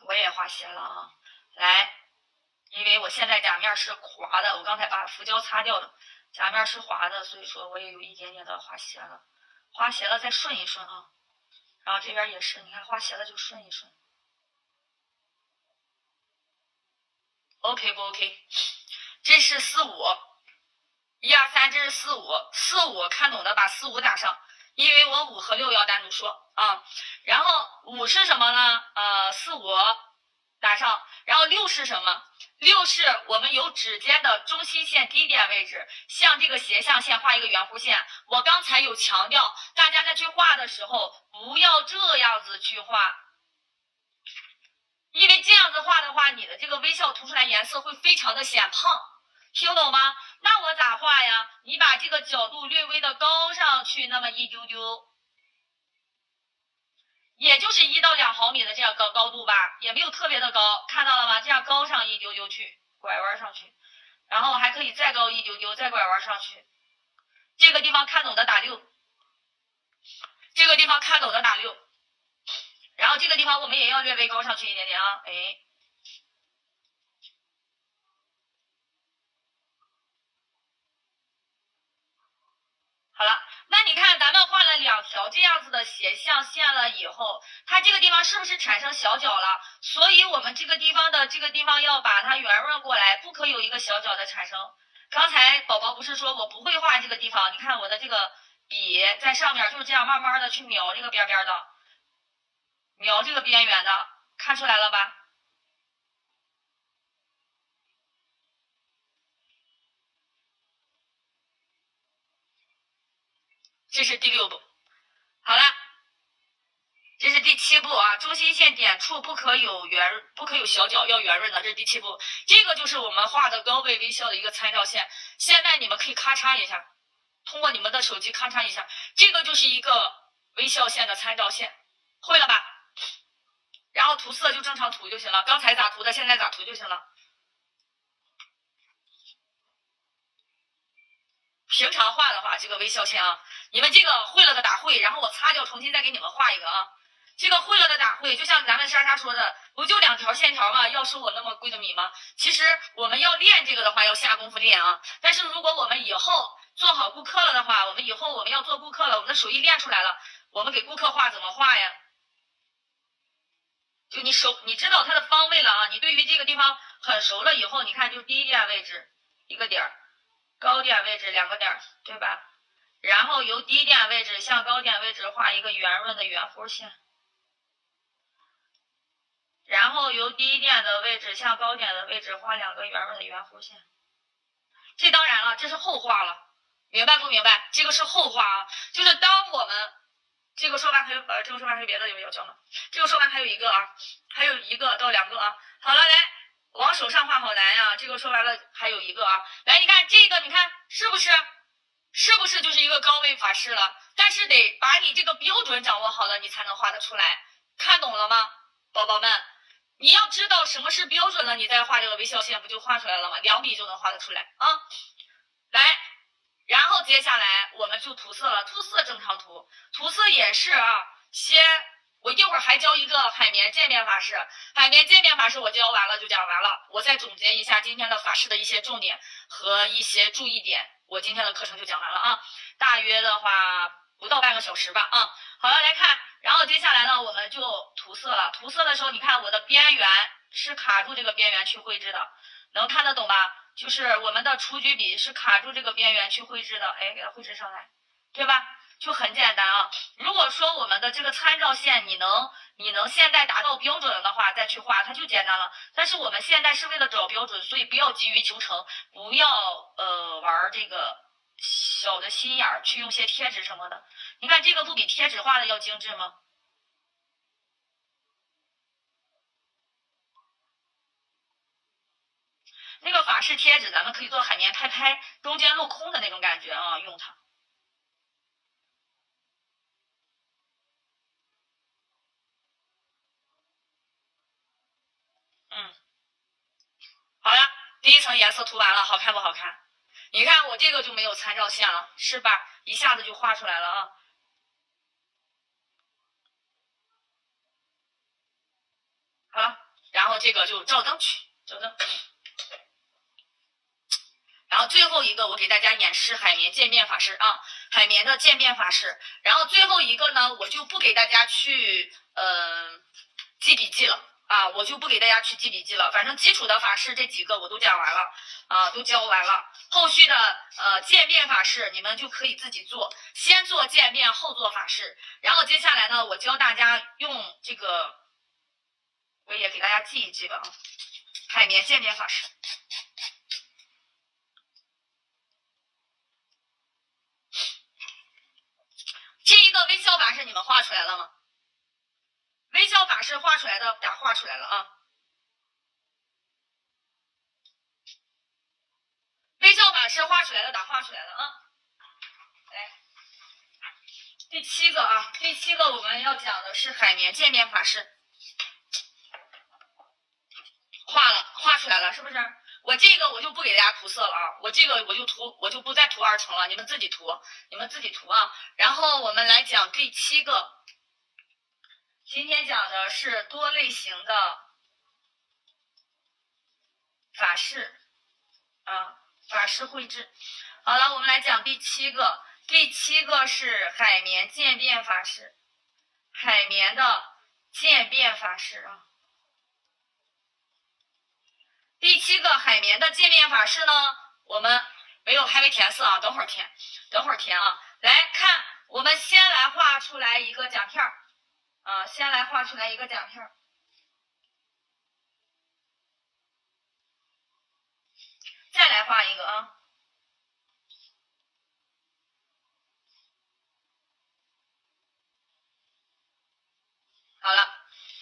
我也画斜了啊，来，因为我现在甲面是滑的，我刚才把浮胶擦掉了，甲面是滑的，所以说我也有一点点的画斜了，画斜了再顺一顺啊，然后这边也是，你看画斜了就顺一顺 ，OK 不 OK？这是4、5， 1、2、3，这是4、5，4、5看懂的把4、5打上，因为我5和6要单独说啊。然后5是什么呢？4、5打上，然后6是什么？6是我们有指尖的中心线低点位置，向这个斜向线画一个圆弧线。我刚才有强调，大家在去画的时候不要这样子去画，因为这样子画的话，你的这个微笑涂出来颜色会非常的显胖，听懂吗？那我咋画呀？你把这个角度略微的高上去那么一丢丢，也就是1到2毫米的这样高度吧，也没有特别的高，看到了吗？这样高上一丢丢去，拐弯上去，然后还可以再高一丢丢，再拐弯上去。这个地方看懂的打6，这个地方看懂的打6，然后这个地方我们也要略微高上去一点点啊，哎。好了，那你看咱们画了2条这样子的斜向线了以后，它这个地方是不是产生小角了？所以我们这个地方要把它圆润过来，不可以有一个小角的产生。刚才宝宝不是说我不会画这个地方，你看我的这个笔在上面就是这样慢慢的去描这个边边的，描这个边缘的，看出来了吧？这是第6步。好了，这是第7步啊，中心线点处不可有小角，要圆润的，这是第7步。这个就是我们画的高位微笑的一个参照线。现在你们可以咔嚓一下，通过你们的手机咔嚓一下，这个就是一个微笑线的参照线，会了吧？然后涂色就正常涂就行了，刚才咋涂的，现在咋涂就行了。平常画的话，这个微笑线啊，你们这个会了的打会，然后我擦掉，重新再给你们画一个啊。这个会了的打会，就像咱们莎莎说的，不就2条线条吗？要收我那么贵的米吗？其实我们要练这个的话，要下功夫练啊。但是如果我们以后做好顾客了的话，我们以后我们要做顾客了，我们的手艺练出来了，我们给顾客画怎么画呀？就你知道它的方位了啊，你对于这个地方很熟了以后，你看就低点位置一个点儿，高点位置2个点，对吧？然后由低点位置向高点位置画一个圆润的圆弧线，然后由低点的位置向高点的位置画2个圆润的圆弧线。这当然了，这是后画了，明白不明白？这个是后画啊，就是当我们这个说完还有这个说完还有别的有要教吗？这个说完还有一个啊，还有1个到2个啊。好了，来往手上画好难呀，这个说完了还有一个啊。来，你看这个，你看是不是就是一个高位法式了？但是得把你这个标准掌握好了，你才能画得出来。看懂了吗，宝宝们？你要知道什么是标准了，你再画这个微笑线不就画出来了吗？2笔就能画得出来啊。来，然后接下来我们就涂色了，涂色正常涂，涂色也是啊，我一会儿还教一个海绵渐变法式，海绵渐变法式我教完了就讲完了，我再总结一下今天的法式的一些重点和一些注意点，我今天的课程就讲完了啊，大约的话不到半个小时吧啊。好了，来看，然后接下来呢我们就涂色了，涂色的时候你看我的边缘是卡住这个边缘去绘制的，能看得懂吧？就是我们的雏菊笔是卡住这个边缘去绘制的，哎，给它绘制上来，对吧？就很简单啊。如果说我们的这个参照线你能现在达到标准了的话，再去画它就简单了。但是我们现在是为了找标准，所以不要急于求成，不要玩这个小的心眼儿，去用些贴纸什么的。你看这个不比贴纸画的要精致吗？那个法式贴纸咱们可以做海绵拍拍，中间镂空的那种感觉啊，用它。好了，第1层颜色涂完了，好看不好看？你看我这个就没有参照线了，是吧？一下子就画出来了啊。好了，然后这个就照灯去，照灯。然后最后一个我给大家演示海绵渐变法式啊，海绵的渐变法式。然后最后一个呢，我就不给大家去记笔记了，啊，我就不给大家去记笔记了，反正基础的法式这几个我都讲完了啊，都教完了。后续的渐变法式你们就可以自己做，先做渐变后做法式。然后接下来呢，我教大家用这个，我也给大家记一记吧啊，海绵渐变法式。这一个微笑法式你们画出来了吗？微笑法式画出来的打画出来了啊。微笑法式画出来的打画出来了啊。来，第7个啊，第7个我们要讲的是海绵渐变法式。画出来了，是不是？我这个我就不给大家涂色了啊，我这个我就不再涂2层了，你们自己涂啊。然后我们来讲第7个，今天讲的是多类型的法式啊，法式绘制。好了，我们来讲第7个，第7个是海绵渐变法式，海绵的渐变法式啊。第7个海绵的渐变法式呢，我们还没填色啊，等会儿填啊。来看，我们先来画出来一个奖片啊，再来画一个啊。好了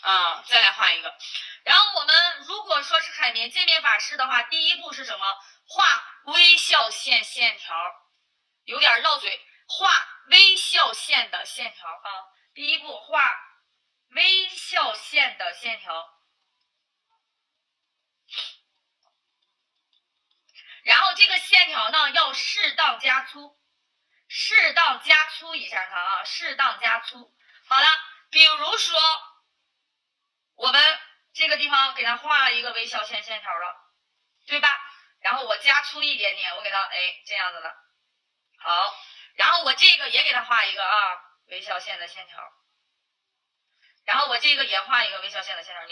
啊，再来画一个。然后我们如果说是海绵渐变法式的话，第一步是什么？画微笑线条，有点绕嘴，画微笑线的线条啊。第一步画微笑线的线条，然后这个线条呢要适当加粗一下它啊，适当加粗。好了，比如说我们这个地方给它画了一个微笑线条了，对吧？然后我加粗一点点，我给它这样子的。好，然后我这个也给它画一个啊微笑线的线条，然后我这个也画一个微笑线的线条。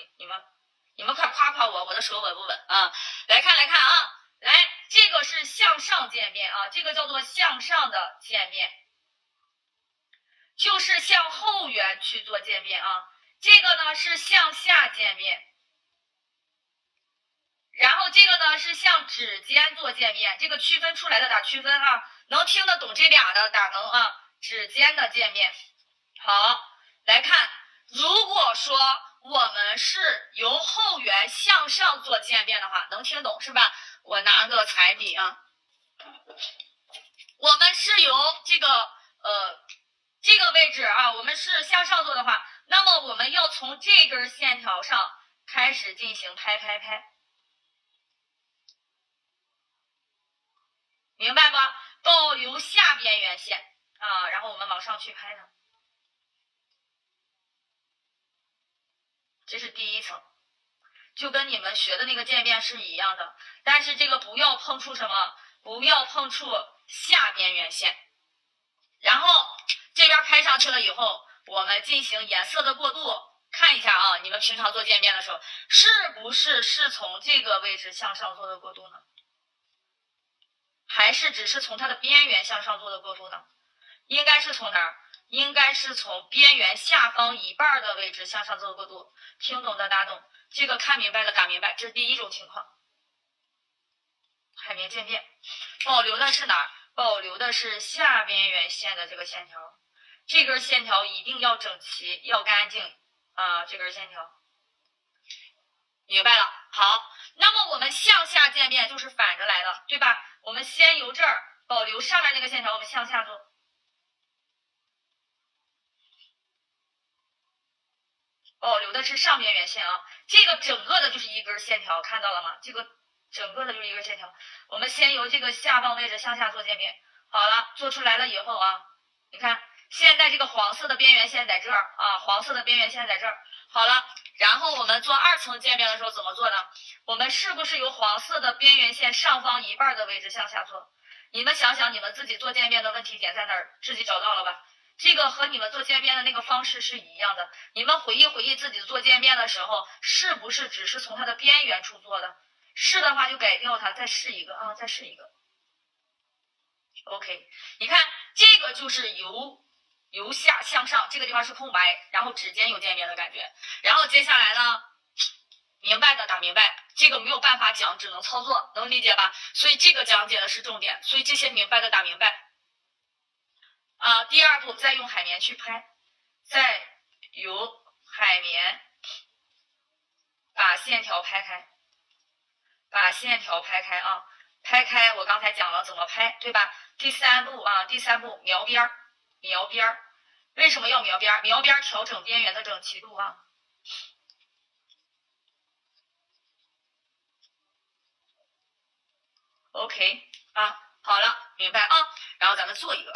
你们快夸夸我的手稳不稳啊？来看啊，来，这个是向上渐变啊，这个叫做向上的渐变，就是向后缘去做渐变啊。这个呢是向下渐变，然后这个呢是向指尖做渐变，这个区分出来的打区分啊，能听得懂这俩的打能啊，指尖的渐变。好，来看，如果说我们是由后缘向上做渐变的话，能听懂是吧？我拿个彩笔啊，我们是由这个位置啊，我们是向上做的话，那么我们要从这根线条上开始进行拍，明白吗？保留下边缘线啊，然后我们往上去拍它，这是第一层，就跟你们学的那个渐变是一样的，但是这个不要碰触什么，不要碰触下边缘线。然后这边拍上去了以后，我们进行颜色的过渡，看一下啊，你们平常做渐变的时候，是不是从这个位置向上做的过渡呢？还是只是从它的边缘向上做的过渡呢？应该是从哪儿？应该是从边缘下方一半的位置向上做的过渡。听懂的打懂，这个看明白的打明白，这是第一种情况。海绵渐变保留的是哪儿？保留的是下边缘线的这个线条，这根线条一定要整齐，要干净啊！这根线条，明白了。好，那么我们向下渐变就是反着来的，对吧？我们先由这儿保留上面那个线条，我们向下做，保留的是上边缘线啊。这个整个的就是一根线条，看到了吗？这个整个的就是一根线条。我们先由这个下方位置向下做渐变。好了，做出来了以后啊，你看现在这个黄色的边缘线在这儿啊，黄色的边缘线在这儿。好了，然后我们做2层渐变的时候怎么做呢？我们是不是由黄色的边缘线上方一半的位置向下做？你们想想你们自己做渐变的问题点在哪儿，自己找到了吧？这个和你们做渐变的那个方式是一样的。你们回忆回忆自己做渐变的时候，是不是只是从它的边缘处做的？是的话就改掉它，再试一个啊，再试一个。OK， 你看这个就是由下向上，这个地方是空白，然后指尖有渐变的感觉。然后接下来呢，明白的打明白，这个没有办法讲，只能操作，能理解吧？所以这个讲解的是重点，所以这些明白的打明白。第二步再用海绵去拍，再由海绵把线条拍开，把线条拍开啊，拍开我刚才讲了怎么拍，对吧？第三步描边儿，描边儿。为什么要描边儿？描边儿调整边缘的整齐度啊。OK 啊，好了，明白啊。然后咱们做一个，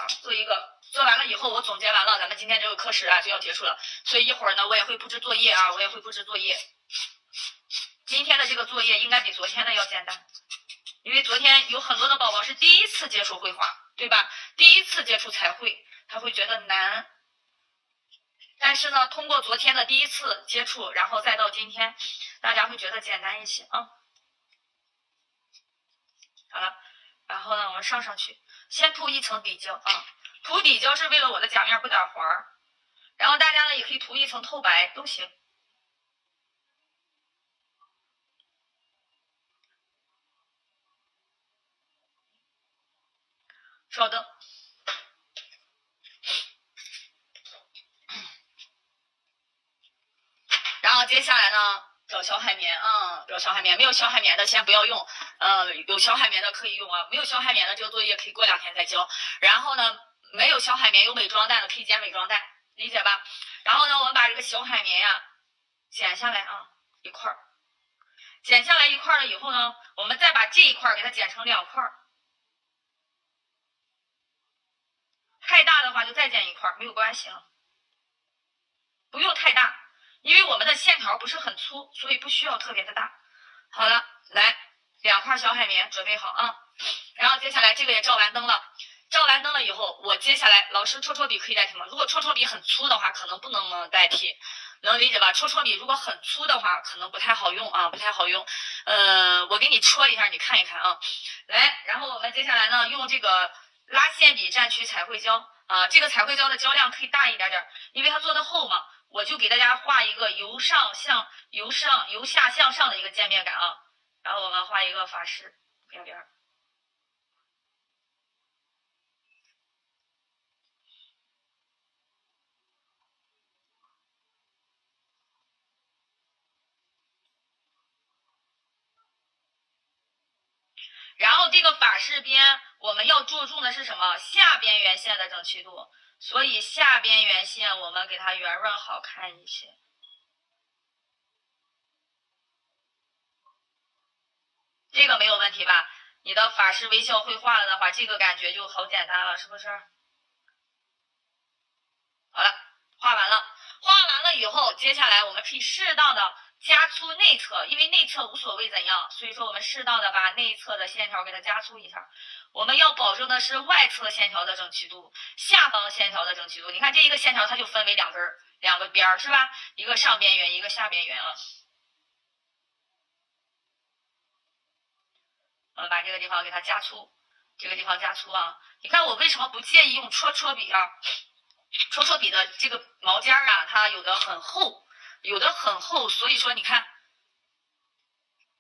做完了以后我总结完了，咱们今天这个课时就要结束了。所以一会儿呢，我也会布置作业啊，今天的这个作业应该比昨天的要简单，因为昨天有很多的宝宝是第一次接触绘画，对吧？第一次接触彩绘，他会觉得难。但是呢，通过昨天的第一次接触，然后再到今天，大家会觉得简单一些啊。好了，然后呢，我们上去，先涂一层底胶啊。涂底胶是为了我的甲面不打滑，然后大家呢也可以涂一层透白都行。稍等。然后接下来呢，找小海绵啊，找小海绵。没有小海绵的先不要用，有小海绵的可以用啊。没有小海绵的这个作业可以过2天再交。然后呢，没有小海绵有美妆蛋的可以剪美妆蛋，理解吧？然后呢，我们把这个小海绵呀剪下来啊，一块儿。剪下来一块了以后呢，我们再把这一块给它剪成2块。太大的话就再剪一块，没有关系啊，不用太大。因为我们的线条不是很粗，所以不需要特别的大。好了，来2块小海绵准备好啊。然后接下来这个也照完灯了，照完灯了以后，我接下来老师戳笔可以代替吗？如果戳笔很粗的话，可能不能代替，能理解吧？戳笔如果很粗的话，可能不太好用啊，不太好用。我给你戳一下，你看一看啊。来，然后我们接下来呢，用这个拉线笔蘸取彩绘胶啊，这个彩绘胶的胶量可以大一点点，因为它做的厚嘛。我就给大家画一个由下向上的一个渐变感啊，然后我们画一个法式边边。然后这个法式边我们要注重的是什么？下边缘线的整齐度，所以下边缘线我们给它圆润好看一些。这个没有问题吧？你的法式微笑绘画了的话，这个感觉就好简单了，是不是？好了，画完了以后，接下来我们可以适当的加粗内侧，因为内侧无所谓怎样，所以说我们适当的把内侧的线条给它加粗一下。我们要保证的是外侧线条的整齐度，下方线条的整齐度。你看这一个线条它就分为2个边是吧？一个上边缘，一个下边缘啊。我们把这个地方给它加粗，这个地方加粗啊。你看我为什么不建议用戳笔啊？戳笔的这个毛尖啊，它有的很厚，所以说你看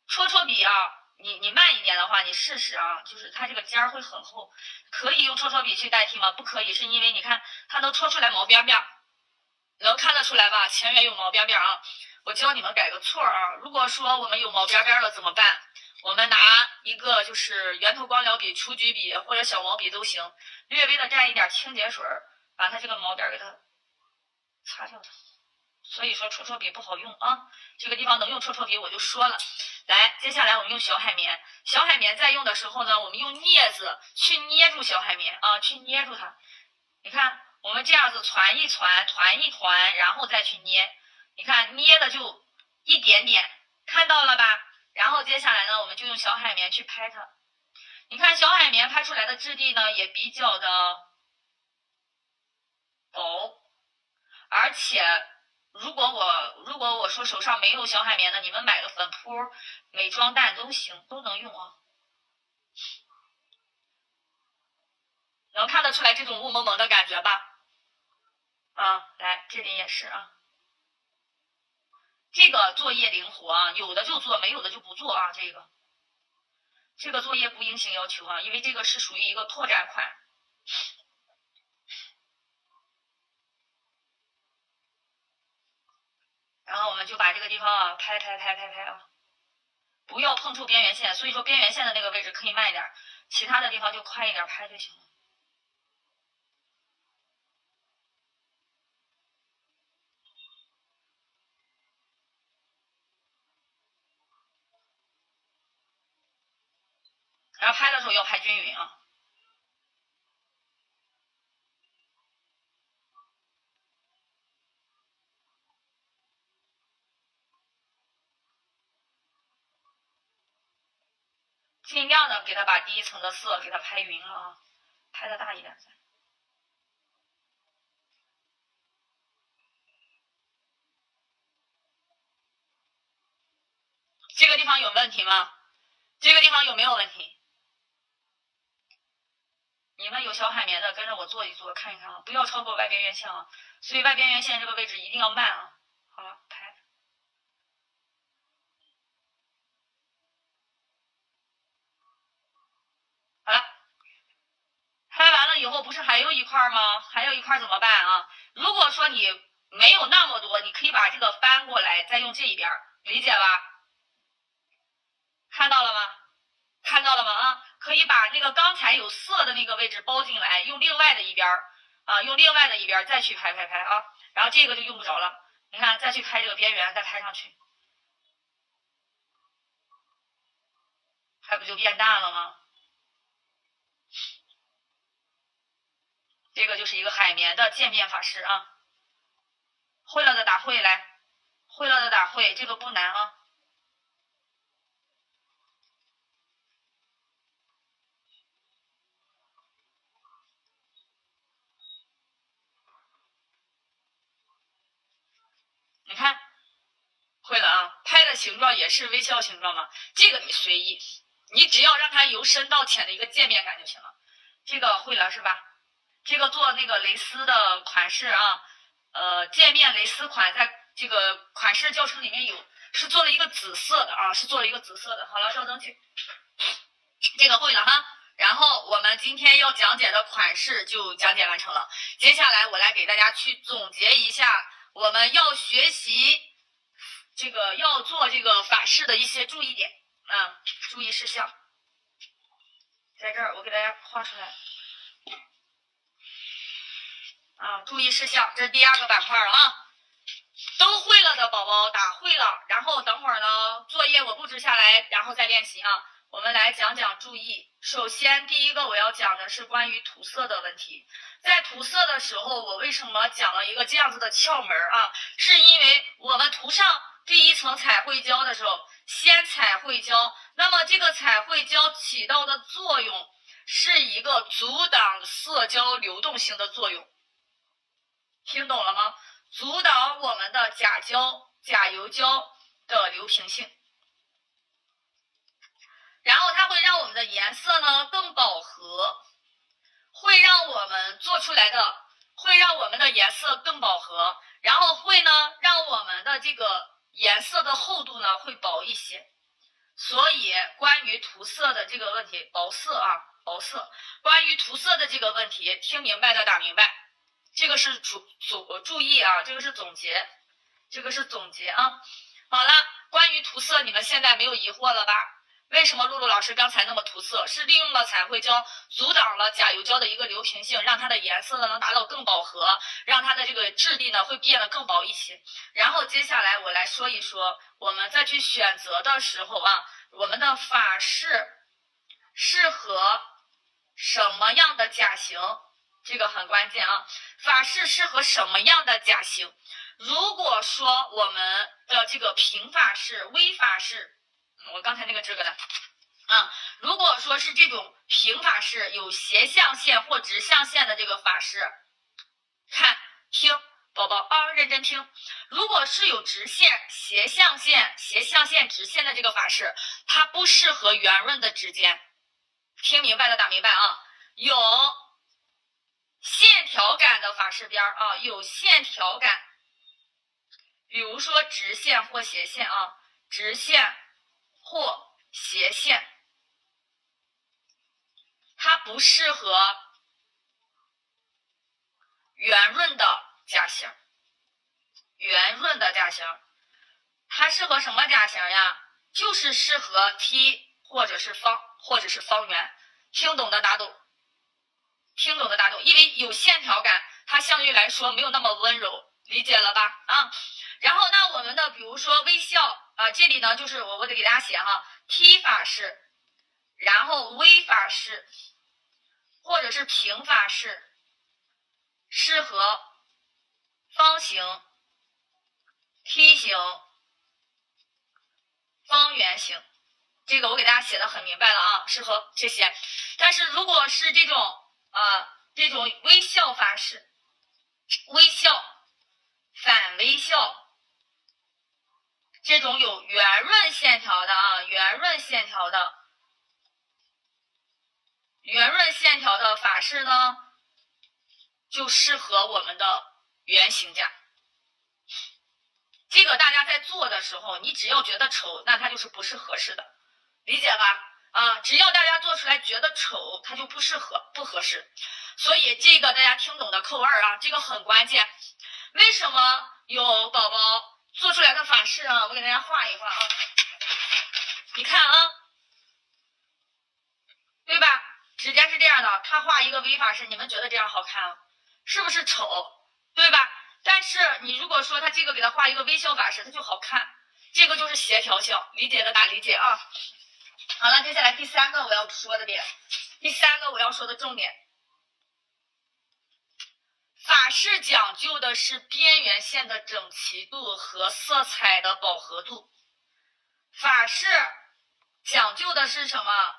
戳笔啊，你慢一点的话，你试试啊，就是它这个尖会很厚，可以用戳笔去代替吗？不可以，是因为你看它能戳出来毛边边，能看得出来吧？前缘有毛边边啊，我教你们改个错啊。如果说我们有毛边边了怎么办？我们拿一个就是圆头光疗笔、雏菊笔或者小毛笔都行，略微的蘸一点清洁水，把它这个毛边给它擦掉它。所以说戳笔不好用啊，这个地方能用戳笔我就说了。来，接下来我们用小海绵，小海绵在用的时候呢，我们用镊子去捏住小海绵啊，去捏住它。你看我们这样子团一团，然后再去捏，你看捏的就一点点，看到了吧？然后接下来呢，我们就用小海绵去拍它。你看小海绵拍出来的质地呢，也比较的薄，而且如果我说手上没有小海绵的，你们买个粉扑、美妆蛋都行，都能用啊。能看得出来这种雾蒙蒙的感觉吧？啊，来这里也是啊。这个作业灵活啊，有的就做，没有的就不做啊。这个作业不硬性要求啊，因为这个是属于一个拓展款。然后我们就把这个地方啊拍啊，不要碰触边缘线。所以说边缘线的那个位置可以慢一点，其他的地方就快一点拍就行了。然后拍的时候要拍均匀啊。尽量的给它把第一层的色给它拍匀了啊，拍的大一点。这个地方有问题吗？这个地方有没有问题？你们有小海绵的跟着我做一做看一看啊，不要超过外边缘线啊。所以外边缘线这个位置一定要慢啊。好了，拍。好了，拍完了以后不是还有一块吗？还有一块怎么办啊？如果说你没有那么多，你可以把这个翻过来，再用这一边，理解吧？看到了吗？看到了吗？啊，可以把那个刚才有色的那个位置包进来，用另外的一边啊，用另外的一边再去拍啊，然后这个就用不着了。你看，再去拍这个边缘，再拍上去，还不就变淡了吗？这个就是一个海绵的渐变法式啊。会了的打会来，会了的打会，这个不难啊。你看，会了啊，拍的形状也是微笑形状嘛，这个你随意，你只要让它由深到浅的一个渐变感就行了。这个会了是吧？这个做那个蕾丝的款式啊，渐变蕾丝款在这个款式教程里面有，是做了一个紫色的啊，是做了一个紫色的。好了，稍等请，这个会了哈。然后我们今天要讲解的款式就讲解完成了，接下来我来给大家去总结一下我们要学习这个要做这个法式的一些注意点啊，注意事项，在这儿我给大家画出来啊，注意事项，这是第二个板块了啊。都会了的宝宝打会了，然后等会儿呢作业我布置下来，然后再练习啊。我们来讲讲注意。首先第一个我要讲的是关于涂色的问题。在涂色的时候，我为什么讲了一个这样子的窍门啊？是因为我们涂上第一层彩绘胶的时候，先彩绘胶，那么这个彩绘胶起到的作用是一个阻挡色胶流动性的作用，听懂了吗？阻挡我们的甲胶、甲油胶的流平性，然后它会让我们的颜色呢更饱和，会让我们做出来的会让我们的颜色更饱和，然后会呢让我们的这个颜色的厚度呢会薄一些。所以关于涂色的这个问题，薄色啊，薄色，关于涂色的这个问题，听明白的打明白。这个是注意啊，这个是总结，这个是总结啊。好了，关于涂色你们现在没有疑惑了吧？为什么露露老师刚才那么涂色？是利用了彩绘胶阻挡了甲油胶的一个流平性，让它的颜色呢能达到更饱和，让它的这个质地呢会变得更薄一些。然后接下来我来说一说，我们再去选择的时候啊，我们的法式适合什么样的甲型？这个很关键啊，法式适合什么样的甲型？如果说我们的这个平法式、微法式，我刚才那个这个的啊，如果说是这种平法式有斜象线或直象线的这个法式，看听，宝宝啊，认真听。如果是有直线、斜象限、直线的这个法式，它不适合圆润的指尖。听明白的打明白啊。有线条感的法式边啊，有线条感，比如说直线或斜线啊，直线或斜线，它不适合圆润的甲型。圆润的甲型，它适合什么甲型呀？就是适合梯或者是方或者是方圆。听懂的打懂，听懂的打懂，因为有线条感，它相对来说没有那么温柔，理解了吧？啊，然后那我们的比如说微笑啊，这里呢就是我得给大家写哈，梯法式，然后微法式或者是平法式，适合方形、梯形、方圆形，这个我给大家写的很明白了啊，适合这些。但是如果是这种微笑法式，微笑、反微笑，这种有圆润线条的啊，圆润线条的法式呢，就适合我们的圆形甲。这个大家在做的时候，你只要觉得丑，那它就是不是合适的，理解吧？啊，只要大家做出来觉得丑，它就不适合，不合适。所以这个大家听懂的扣2啊，这个很关键。为什么有宝宝做出来的法式啊？我给大家画一画啊，你看啊，对吧？指尖是这样的，他画一个微法式，你们觉得这样好看啊？是不是丑？对吧？但是你如果说他这个给他画一个微笑法式，它就好看，这个就是协调性，理解的打理解啊。好了，接下来第3个我要说的点，第3个我要说的重点，法式讲究的是边缘线的整齐度和色彩的饱和度。法式讲究的是什么？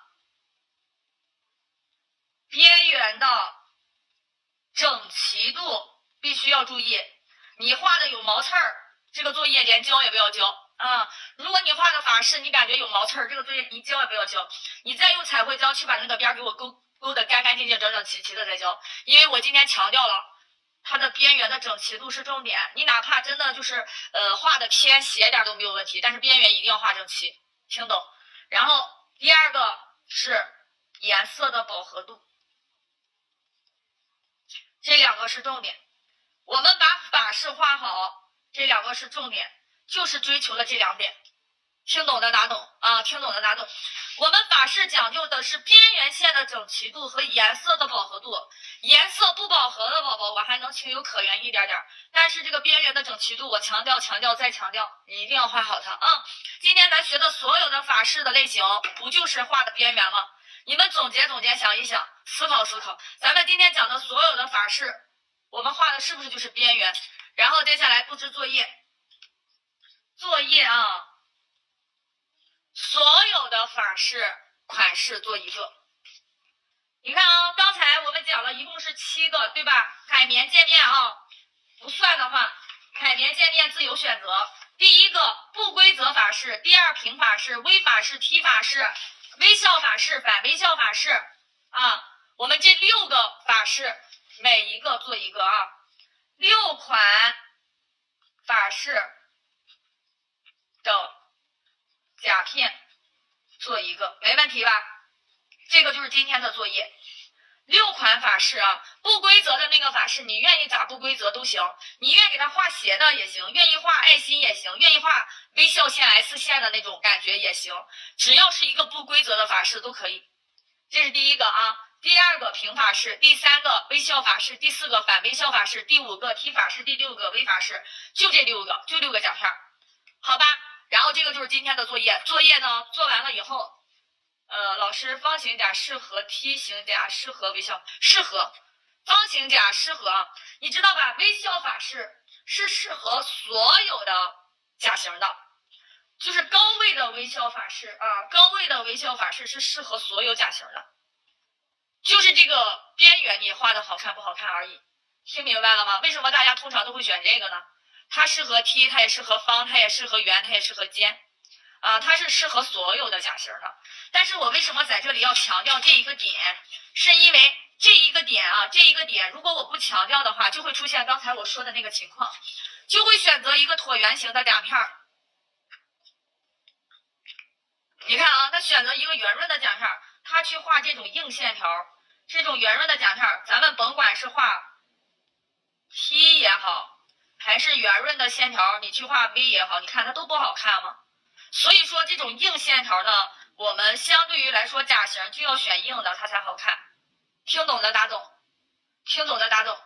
边缘的整齐度必须要注意。你画的有毛刺儿，这个作业连交也不要交啊！如果你画的法式你感觉有毛刺儿，这个作业你交也不要交，你再用彩绘胶去把那个边给我勾得干干净净、整整齐齐的再交。因为我今天强调了，它的边缘的整齐度是重点。你哪怕真的就是画的偏斜点都没有问题，但是边缘一定要画整齐，听懂？然后第2个是颜色的饱和度，这2个是重点。我们把法式画好，这2个是重点，就是追求了这2点。听懂的打懂啊，听懂的打懂。我们法式讲究的是边缘线的整齐度和颜色的饱和度。颜色不饱和的宝宝，我还能情有可原一点点，但是这个边缘的整齐度，我强调再强调，你一定要画好它啊。今天咱学的所有的法式的类型，不就是画的边缘吗？你们总结想一想，思考，咱们今天讲的所有的法式，我们画的是不是就是边缘？然后接下来布置作业啊，所有的法式款式做一个。你看啊，刚才我们讲了一共是7个，对吧？海绵界面啊，不算的话，海绵界面自由选择。第1个不规则法式，第2平法式、微法式、梯法式、微笑法式、反微笑法式啊。我们这6个法式，每一个做一个啊。6款法式的甲片做一个，没问题吧？这个就是今天的作业。6款法式啊，不规则的那个法式，你愿意咋不规则都行，你愿意给它画斜的也行，愿意画爱心也行，愿意画微笑线 S 线的那种感觉也行，只要是一个不规则的法式都可以。这是第1个啊。第2个平法式，第3个微笑法式，第4个反微笑法式，第5个梯法式，第6个微法式，就这6个，就6个甲片，好吧？然后这个就是今天的作业。作业呢做完了以后，老师方形甲适合，梯形甲适合，微笑适合，方形甲适合，你知道吧？微笑法式是适合所有的甲型的，就是高位的微笑法式啊，高位的微笑法式是适合所有甲型的，就是这个边缘你画的好看不好看而已，听明白了吗？为什么大家通常都会选这个呢？它适合梯，它也适合方，它也适合圆，它也适合尖，它是适合所有的甲型的。但是我为什么在这里要强调这一个点？是因为这一个点，如果我不强调的话，就会出现刚才我说的那个情况，就会选择一个椭圆形的甲片儿。你看啊，他选择一个圆润的甲片，他去画这种硬线条，这种圆润的甲片，咱们甭管是画梯也好，还是圆润的线条，你去画 V 也好，你看它都不好看吗？所以说这种硬线条呢，我们相对于来说甲型就要选硬的，它才好看。听懂的打懂，听懂的打懂，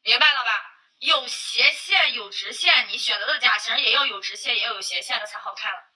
明白了吧？有斜线有直线，你选择的甲型也要有直线，也要有斜线的才好看了。